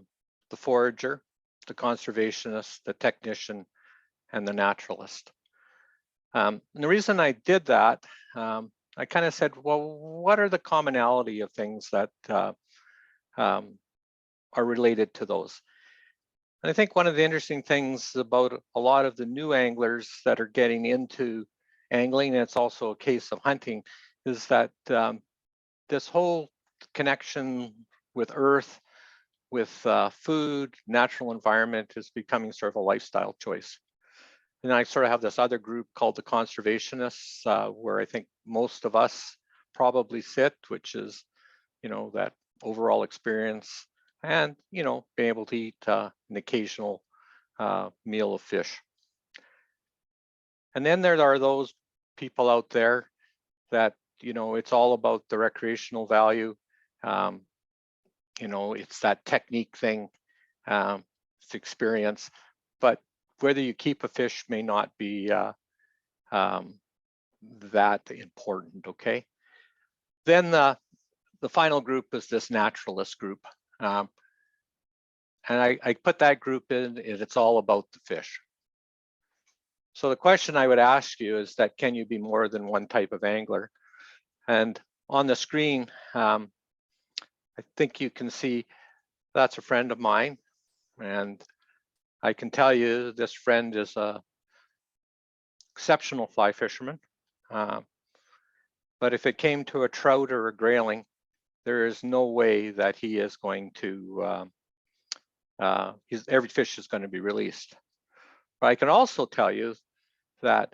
Speaker 2: forager, the conservationist, the technician, and the naturalist. And the reason I did that, I kind of said, well, what are the commonality of things that are related to those? And I think one of the interesting things about a lot of the new anglers that are getting into angling, and it's also a case of hunting, is that this whole connection with earth, with food, natural environment is becoming sort of a lifestyle choice. And I sort of have this other group called the conservationists, where I think most of us probably sit, which is, you know, that overall experience and, you know, being able to eat an occasional meal of fish. And then there are those people out there that, you know, it's all about the recreational value. You know, it's that technique thing, it's experience, but whether you keep a fish may not be that important, okay? Then the final group is this naturalist group. And I put that group in, it's all about the fish. So the question I would ask you is that, can you be more than one type of angler? And on the screen, I think you can see that's a friend of mine. And I can tell you this friend is a exceptional fly fisherman. But if it came to a trout or a grayling, there is no way that he is going to, every fish is going to be released. But I can also tell you that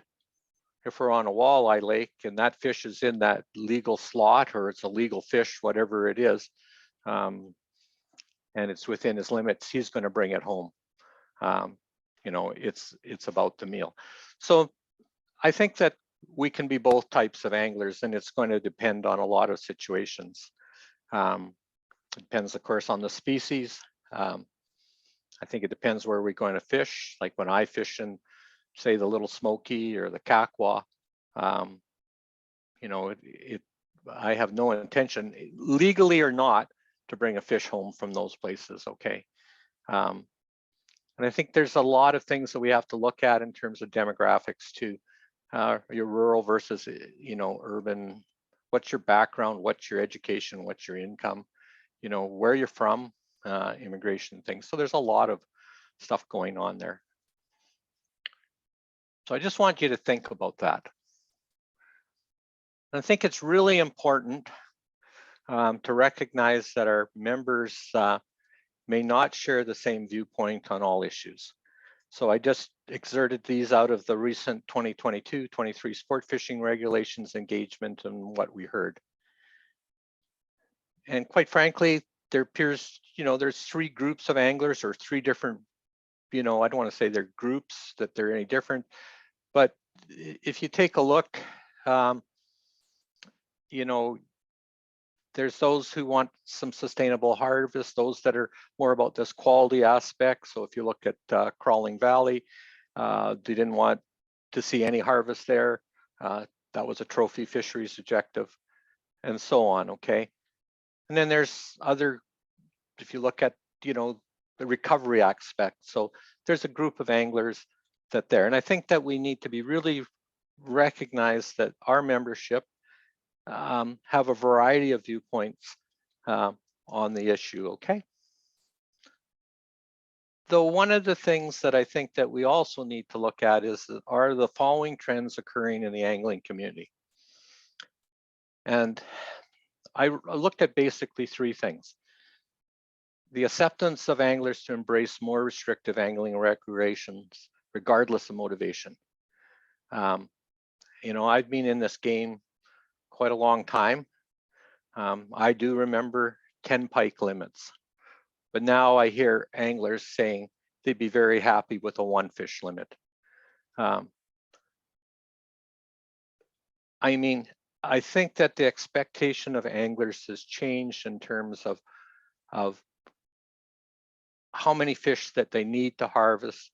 Speaker 2: if we're on a walleye lake and that fish is in that legal slot, or it's a legal fish, whatever it is, and it's within his limits, he's going to bring it home. You know, it's about the meal. So I think that we can be both types of anglers, and it's going to depend on a lot of situations. It depends, of course, on the species. I think it depends where we're going to fish. Like when I fish in, say, the Little Smoky or the Kakwa, You know, I have no intention, legally or not, to bring a fish home from those places, okay? And I think there's a lot of things that we have to look at in terms of demographics too. Your rural versus, you know, urban. What's your background? What's your education? What's your income? You know, where you're from, immigration things. So there's a lot of stuff going on there. So I just want you to think about that. I think it's really important to recognize that our members may not share the same viewpoint on all issues. So I just exerted these out of the recent 2022-23 sport fishing regulations engagement and what we heard. And quite frankly, there appears, you know, there's 3 groups of anglers or 3 different, you know, I don't want to say they're groups, that they're any different, but if you take a look, you know, there's those who want some sustainable harvest, those that are more about this quality aspect. So if you look at Crawling Valley, they didn't want to see any harvest there. That was a trophy fisheries objective, and so on, okay? And then there's other, if you look at, you know, the recovery aspect. So there's a group of anglers that there. And I think that we need to be really recognize that our membership have a variety of viewpoints on the issue, okay? Though one of the things that I think that we also need to look at is, are the following trends occurring in the angling community? And I looked at basically 3 things. The acceptance of anglers to embrace more restrictive angling recreations, regardless of motivation. You know, I've been in this game quite a long time. I do remember 10 pike limits, but now I hear anglers saying they'd be very happy with a 1 fish limit. I mean, I think that the expectation of anglers has changed in terms of how many fish that they need to harvest.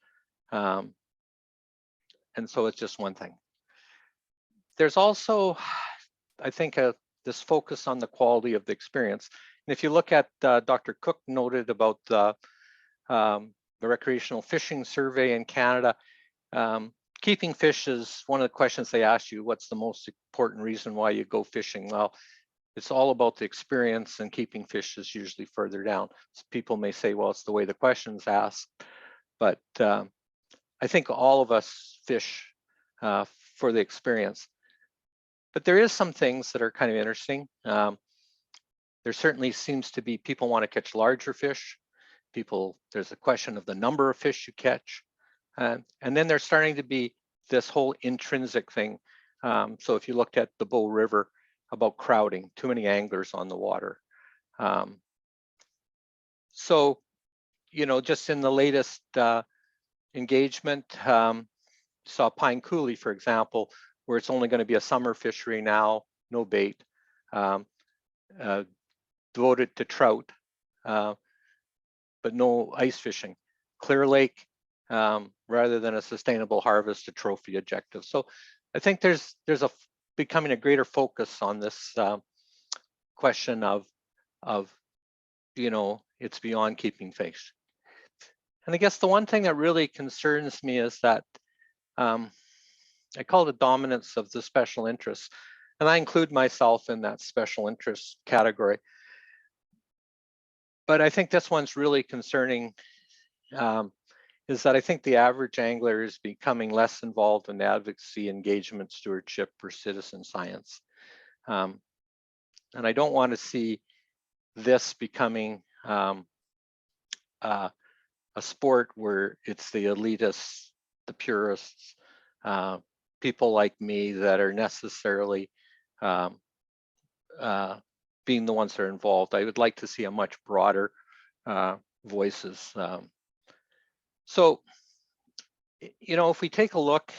Speaker 2: And so it's just one thing. There's also, I think, this focus on the quality of the experience. And if you look at Dr. Cooke noted about the recreational fishing survey in Canada, keeping fish is one of the questions they ask you, what's the most important reason why you go fishing? Well, it's all about the experience, and keeping fish is usually further down. So people may say, well, it's the way the question's asked, but I think all of us fish for the experience. But there is some things that are kind of interesting. There certainly seems to be people want to catch larger fish. There's a question of the number of fish you catch. And then there's starting to be this whole intrinsic thing. So if you looked at the Bow River about crowding, too many anglers on the water. So, you know, just in the latest engagement, saw Pine Coulee, for example, where it's only going to be a summer fishery now, no bait, devoted to trout, but no ice fishing. Clear Lake, rather than a sustainable harvest, a trophy objective. So I think there's becoming a greater focus on this question of, you know, it's beyond keeping fish. And I guess the one thing that really concerns me is that I call it dominance of the special interests, and I include myself in that special interest category. But I think this one's really concerning, is that I think the average angler is becoming less involved in advocacy, engagement, stewardship, or citizen science. And I don't want to see this becoming a sport where it's the elitists, the purists, people like me that are necessarily being the ones that are involved. I would like to see a much broader voices. So, you know, if we take a look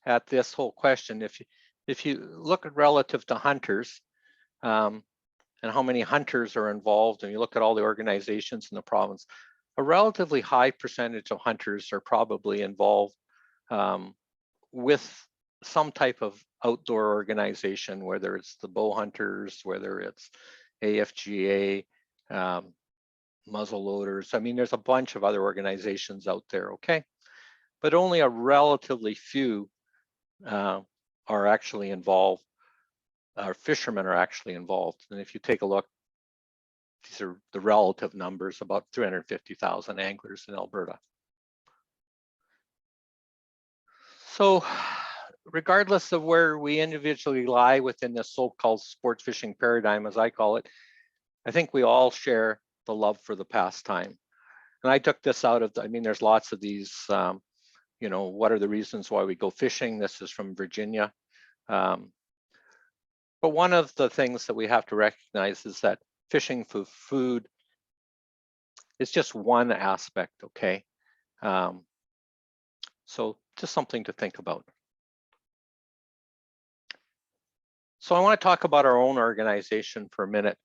Speaker 2: at this whole question, if you look at relative to hunters and how many hunters are involved, and you look at all the organizations in the province, a relatively high percentage of hunters are probably involved with some type of outdoor organization, whether it's the bow hunters, whether it's AFGA, muzzle loaders. I mean, there's a bunch of other organizations out there, okay? But only a relatively few are actually involved. Our fishermen are actually involved. And if you take a look, these are the relative numbers, about 350,000 anglers in Alberta. So regardless of where we individually lie within this so-called sports fishing paradigm, as I call it, I think we all share the love for the pastime. And I took this out of, I mean, there's lots of these, you know, what are the reasons why we go fishing? This is from Virginia. But one of the things that we have to recognize is that fishing for food is just one aspect, okay? So just something to think about. So I want to talk about our own organization for a minute.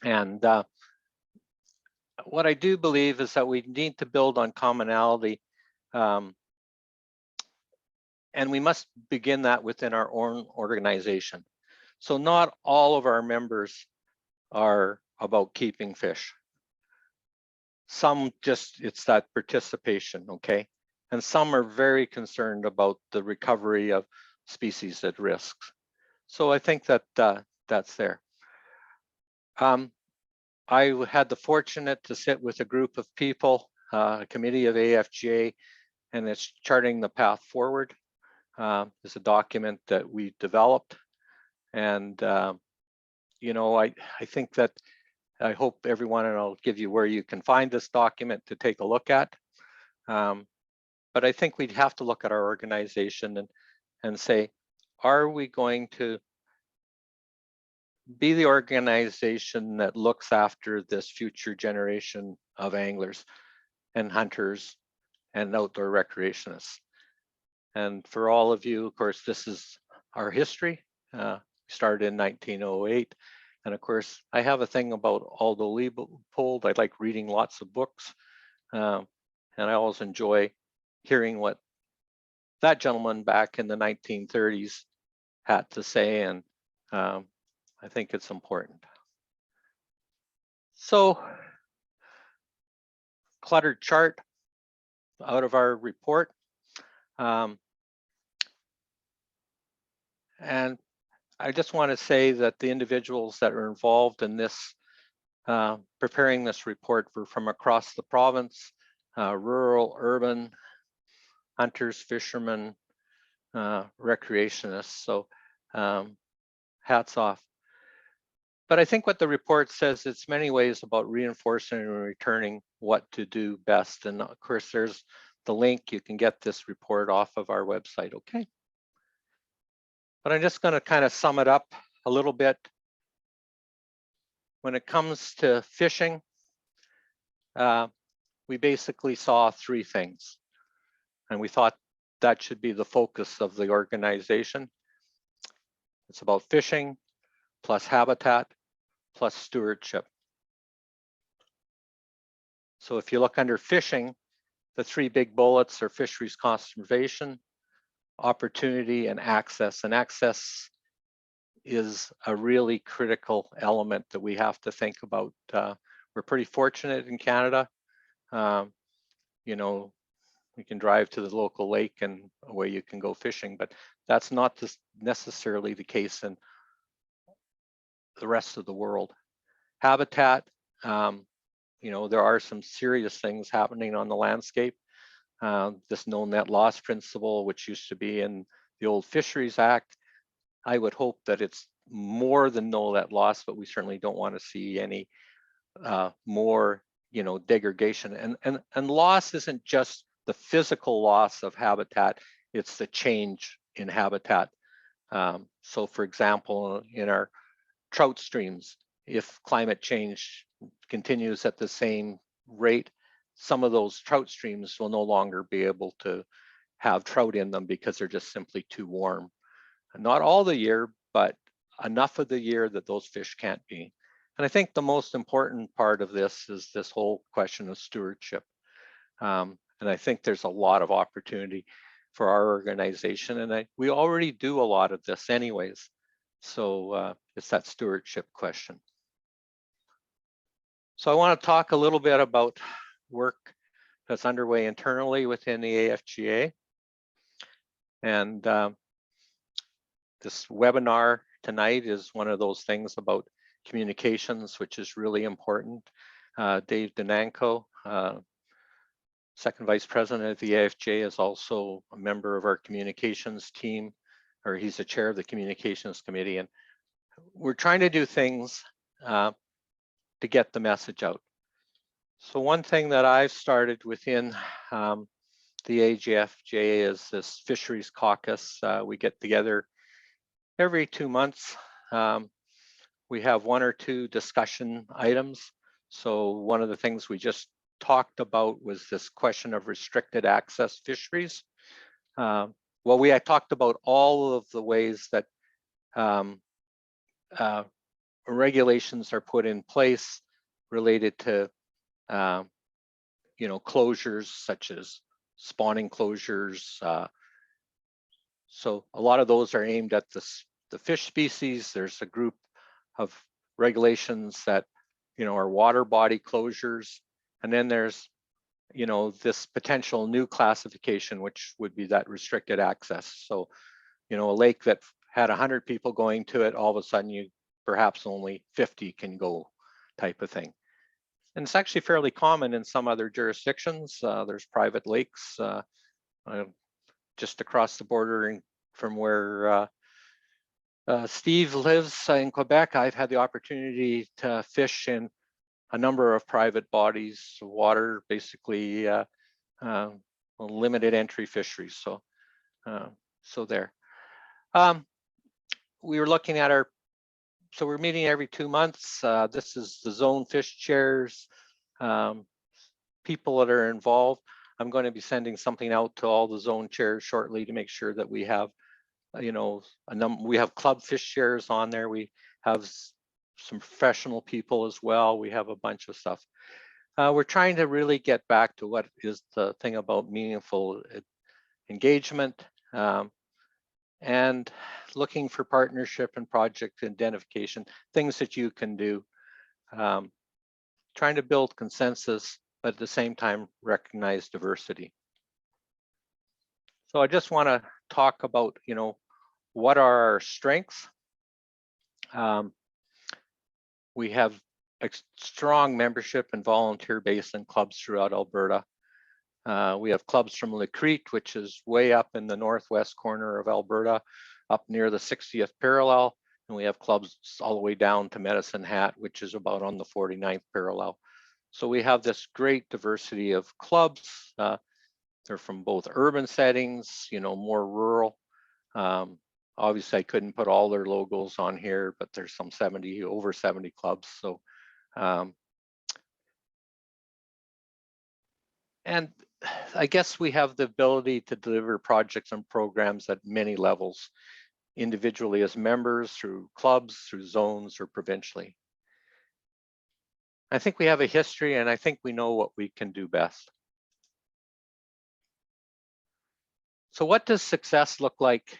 Speaker 2: And what I do believe is that we need to build on commonality, and we must begin that within our own organization. So not all of our members are about keeping fish. Some just, it's that participation, okay? And some are very concerned about the recovery of species at risk. So I think that that's there. I had the fortunate to sit with a group of people, a committee of AFGA, and it's charting the path forward. It's a document that we developed. And, you know, I think that I hope everyone, and I'll give you where you can find this document to take a look at. But I think we'd have to look at our organization and say, are we going to be the organization that looks after this future generation of anglers and hunters and outdoor recreationists? And for all of you, of course, this is our history. Started in 1908. And of course, I have a thing about Aldo Leopold. I like reading lots of books. And I always enjoy hearing what that gentleman back in the 1930s had to say. And I think it's important. So, cluttered chart out of our report. And I just want to say that the individuals that are involved in this, preparing this report were from across the province, rural, urban, hunters, fishermen, recreationists. So hats off. But I think what the report says, it's many ways about reinforcing and returning what to do best. And of course, there's the link. You can get this report off of our website, okay? But I'm just going to kind of sum it up a little bit. When it comes to fishing, we basically saw three things. And we thought that should be the focus of the organization. It's about fishing, plus habitat, plus stewardship. So if you look under fishing, the three big bullets are fisheries conservation, opportunity, and access. And access is a really critical element that we have to think about. We're pretty fortunate in Canada. You know, you can drive to the local lake and away you can go fishing, but that's not necessarily the case in the rest of the world. Habitat, you know, there are some serious things happening on the landscape. This no net loss principle, which used to be in the old Fisheries Act, I would hope that it's more than no net loss, but we certainly don't want to see any more, you know, degradation. And loss isn't just the physical loss of habitat, it's the change in habitat. So for example, in our trout streams, if climate change continues at the same rate, some of those trout streams will no longer be able to have trout in them because they're just simply too warm. Not all the year, but enough of the year that those fish can't be. And I think the most important part of this is this whole question of stewardship. And I think there's a lot of opportunity. for our organization. And we already do a lot of this anyways. So it's that stewardship question. So I want to talk a little bit about work that's underway internally within the AFGA. And this webinar tonight is one of those things about communications, which is really important. Dave Denanko, Second Vice President of the AFGA, is also a member of our communications team, or he's the chair of the communications committee. And we're trying to do things to get the message out. So one thing that I've started within the AFGA is this Fisheries Caucus. We get together every 2 months. We have 1 or 2 discussion items. So one of the things we just talked about was this question of restricted access fisheries. Well, we had talked about all of the ways that regulations are put in place related to closures such as spawning closures. So a lot of those are aimed at the fish species. There's a group of regulations that are water body closures, and then there's this potential new classification, which would be that restricted access. So a lake that had 100 people going to it, all of a sudden perhaps only 50 can go, type of thing. And it's actually fairly common in some other jurisdictions. There's private lakes just across the border from where Steve lives in Quebec. I've had the opportunity to fish in a number of private bodies of water, basically limited entry fisheries. So, there. We were looking at so we're meeting every 2 months. This is the zone fish chairs, people that are involved. I'm going to be sending something out to all the zone chairs shortly to make sure that we have, we have club fish chairs on there. We have some professional people as well. We have a bunch of stuff. We're trying to really get back to what is the thing about meaningful engagement, and looking for partnership and project identification, things that you can do, trying to build consensus, but at the same time recognize diversity. So I just want to talk about, what are our strengths? We have a strong membership and volunteer base in clubs throughout Alberta. We have clubs from Le Crete, which is way up in the northwest corner of Alberta, up near the 60th parallel. And we have clubs all the way down to Medicine Hat, which is about on the 49th parallel. So we have this great diversity of clubs. They're from both urban settings, more rural. Obviously, I couldn't put all their logos on here, but there's some over 70 clubs. So, and I guess we have the ability to deliver projects and programs at many levels, individually as members, through clubs, through zones, or provincially. I think we have a history, and I think we know what we can do best. So what does success look like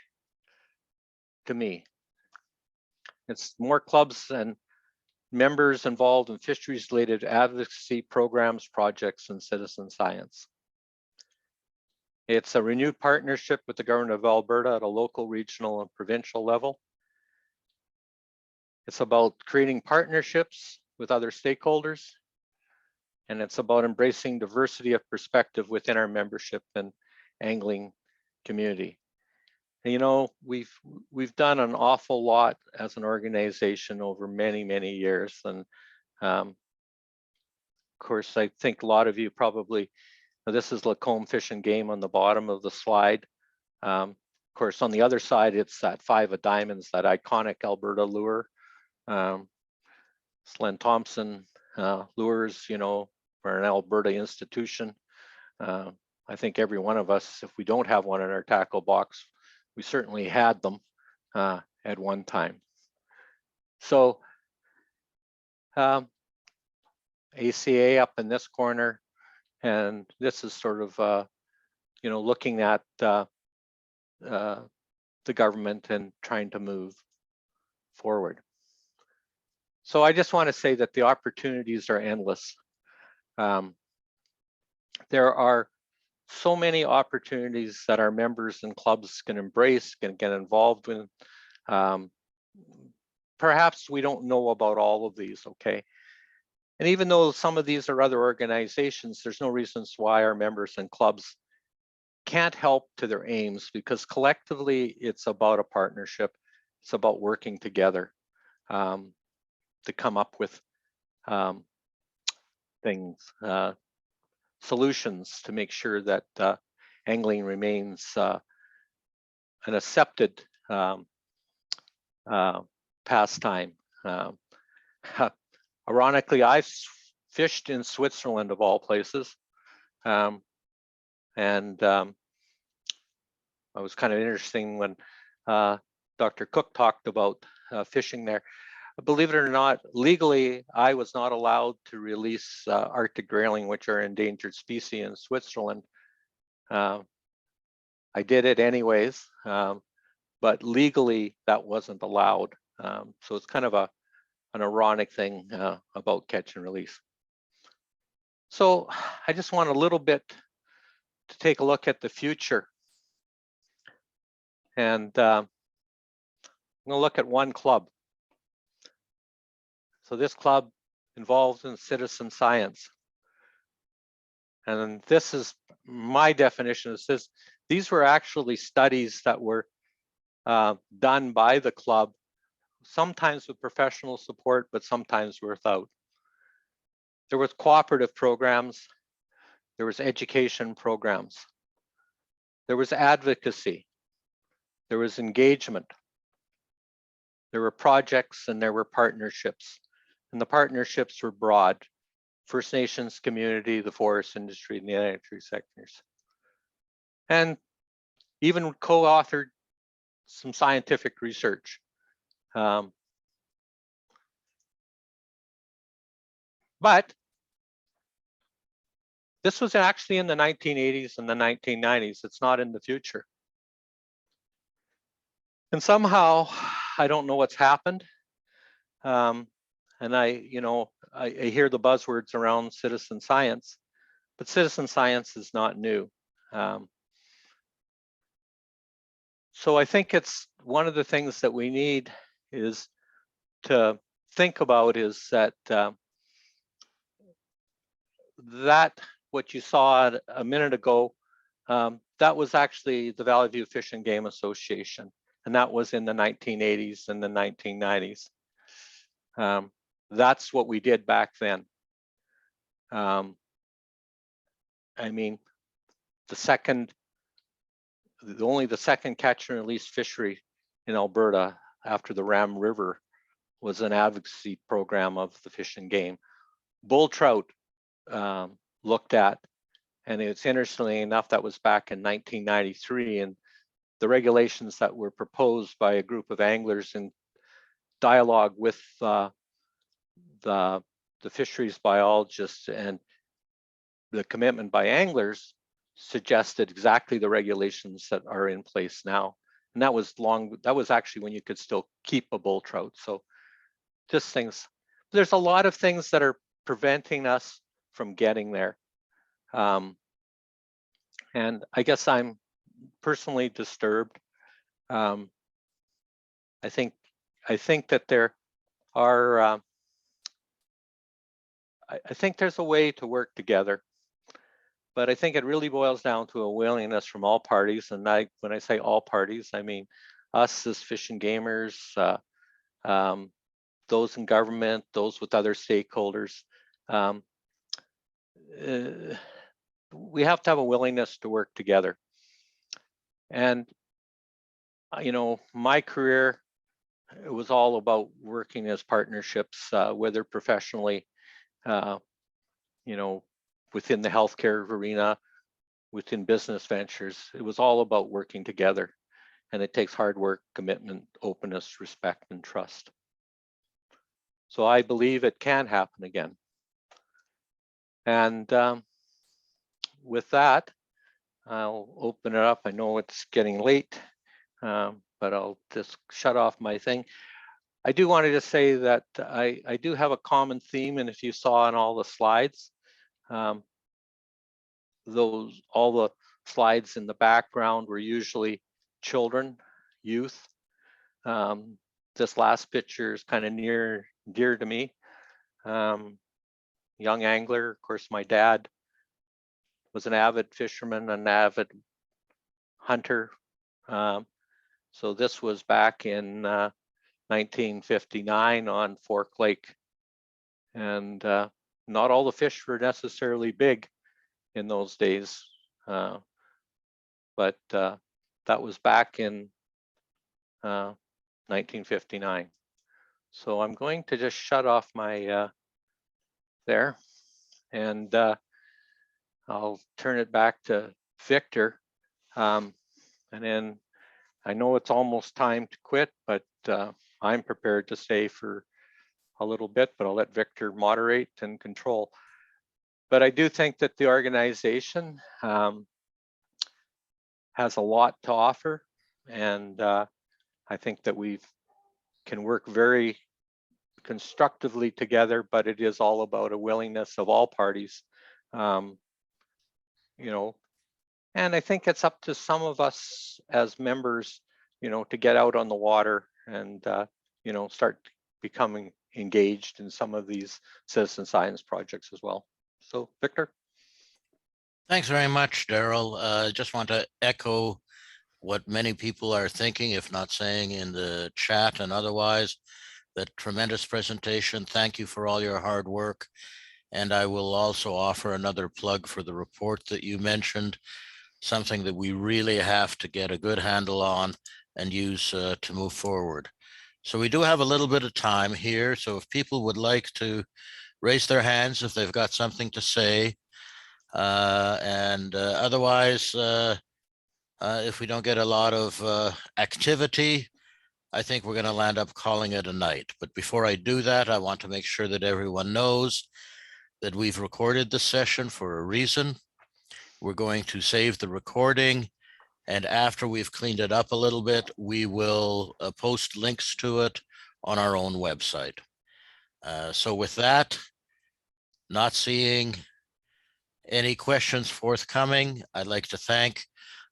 Speaker 2: to me? It's more clubs and members involved in fisheries-related advocacy programs, projects, and citizen science. It's a renewed partnership with the government of Alberta at a local, regional, and provincial level. It's about creating partnerships with other stakeholders, and it's about embracing diversity of perspective within our membership and angling community. And, we've done an awful lot as an organization over many, many years. And of course, I think a lot of you probably, this is Lacombe Fish and Game on the bottom of the slide. Of course, on the other side, it's that 5 of diamonds, that iconic Alberta lure. Slen Thompson lures, for an Alberta institution. I think every one of us, if we don't have one in our tackle box, we certainly had them at one time. So ACA up in this corner, and this is sort of, looking at the government and trying to move forward. So I just want to say that the opportunities are endless. There are so many opportunities that our members and clubs can embrace, can get involved in. Perhaps we don't know about all of these, okay? And even though some of these are other organizations, there's no reasons why our members and clubs can't help to their aims, because collectively it's about a partnership. It's about working together to come up with things, solutions to make sure that angling remains an accepted pastime. Ironically, I fished in Switzerland of all places. It was kind of interesting when Dr. Cooke talked about fishing there. Believe it or not, legally, I was not allowed to release Arctic grayling, which are endangered species in Switzerland. I did it anyways, but legally that wasn't allowed. So it's kind of an ironic thing about catch and release. So I just want a little bit to take a look at the future. And I'm gonna look at one club. So this club involved in citizen science. And this is my definition. It says these were actually studies that were done by the club, sometimes with professional support, but sometimes without. There was cooperative programs. There was education programs. There was advocacy. There was engagement. There were projects and there were partnerships. And the partnerships were broad: First Nations community, the forest industry, and the energy sectors. And even co-authored some scientific research. But this was actually in the 1980s and the 1990s. It's not in the future. And somehow, I don't know what's happened. And I hear the buzzwords around citizen science, but citizen science is not new. So I think it's one of the things that we need is to think about is that what you saw a minute ago, that was actually the Valley View Fish and Game Association, and that was in the 1980s and the 1990s. That's what we did back then. I mean, only the second catch and release fishery in Alberta after the Ram River was an advocacy program of the Fish and Game. Bull trout looked at, and it's interestingly enough, that was back in 1993, and the regulations that were proposed by a group of anglers in dialogue with the fisheries biologists and the commitment by anglers suggested exactly the regulations that are in place now. And that was actually when you could still keep a bull trout. So just things, there's a lot of things that are preventing us from getting there. And I guess I'm personally disturbed. I think that there are, I think there's a way to work together, but I think it really boils down to a willingness from all parties. And when I say all parties, I mean us as fish and gamers, those in government, those with other stakeholders. We have to have a willingness to work together. And, my career, it was all about working as partnerships, whether professionally, within the healthcare arena, within business ventures. It was all about working together. And it takes hard work, commitment, openness, respect, and trust. So I believe it can happen again. And with that, I'll open it up. I know it's getting late. but I'll just shut off my thing. I do want to just say that I do have a common theme, and if you saw on all the slides, all the slides in the background were usually children, youth. This last picture is kind of dear to me. Young angler, of course, my dad was an avid fisherman, an avid hunter. So this was back in 1959 on Fork Lake. And not all the fish were necessarily big in those days. But that was back in 1959. So I'm going to just shut off my there, and I'll turn it back to Victor. And then I know it's almost time to quit, but I'm prepared to stay for a little bit, but I'll let Victor moderate and control. But I do think that the organization has a lot to offer, and I think that we can work very constructively together, but it is all about a willingness of all parties, and I think it's up to some of us as members, to get out on the water and, start becoming engaged in some of these citizen science projects as well. So, Victor.
Speaker 1: Thanks very much, Daryl. I just want to echo what many people are thinking, if not saying in the chat and otherwise. That tremendous presentation. Thank you for all your hard work. And I will also offer another plug for the report that you mentioned, something that we really have to get a good handle on and use to move forward. So we do have a little bit of time here. So if people would like to raise their hands if they've got something to say, otherwise, if we don't get a lot of activity, I think we're going to land up calling it a night. But before I do that, I want to make sure that everyone knows that we've recorded the session for a reason. We're going to save the recording, and after we've cleaned it up a little bit, we will post links to it on our own website. So with that, not seeing any questions forthcoming, I'd like to thank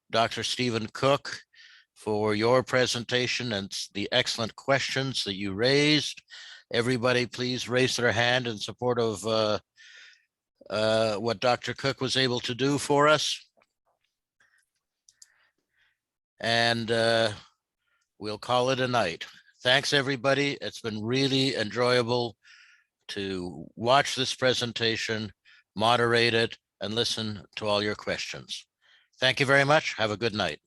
Speaker 1: Dr. Stephen Cooke for your presentation and the excellent questions that you raised. Everybody, please raise their hand in support of what Dr. Cooke was able to do for us. And we'll call it a night. Thanks, everybody. It's been really enjoyable to watch this presentation, moderate it, and listen to all your questions. Thank you very much. Have a good night.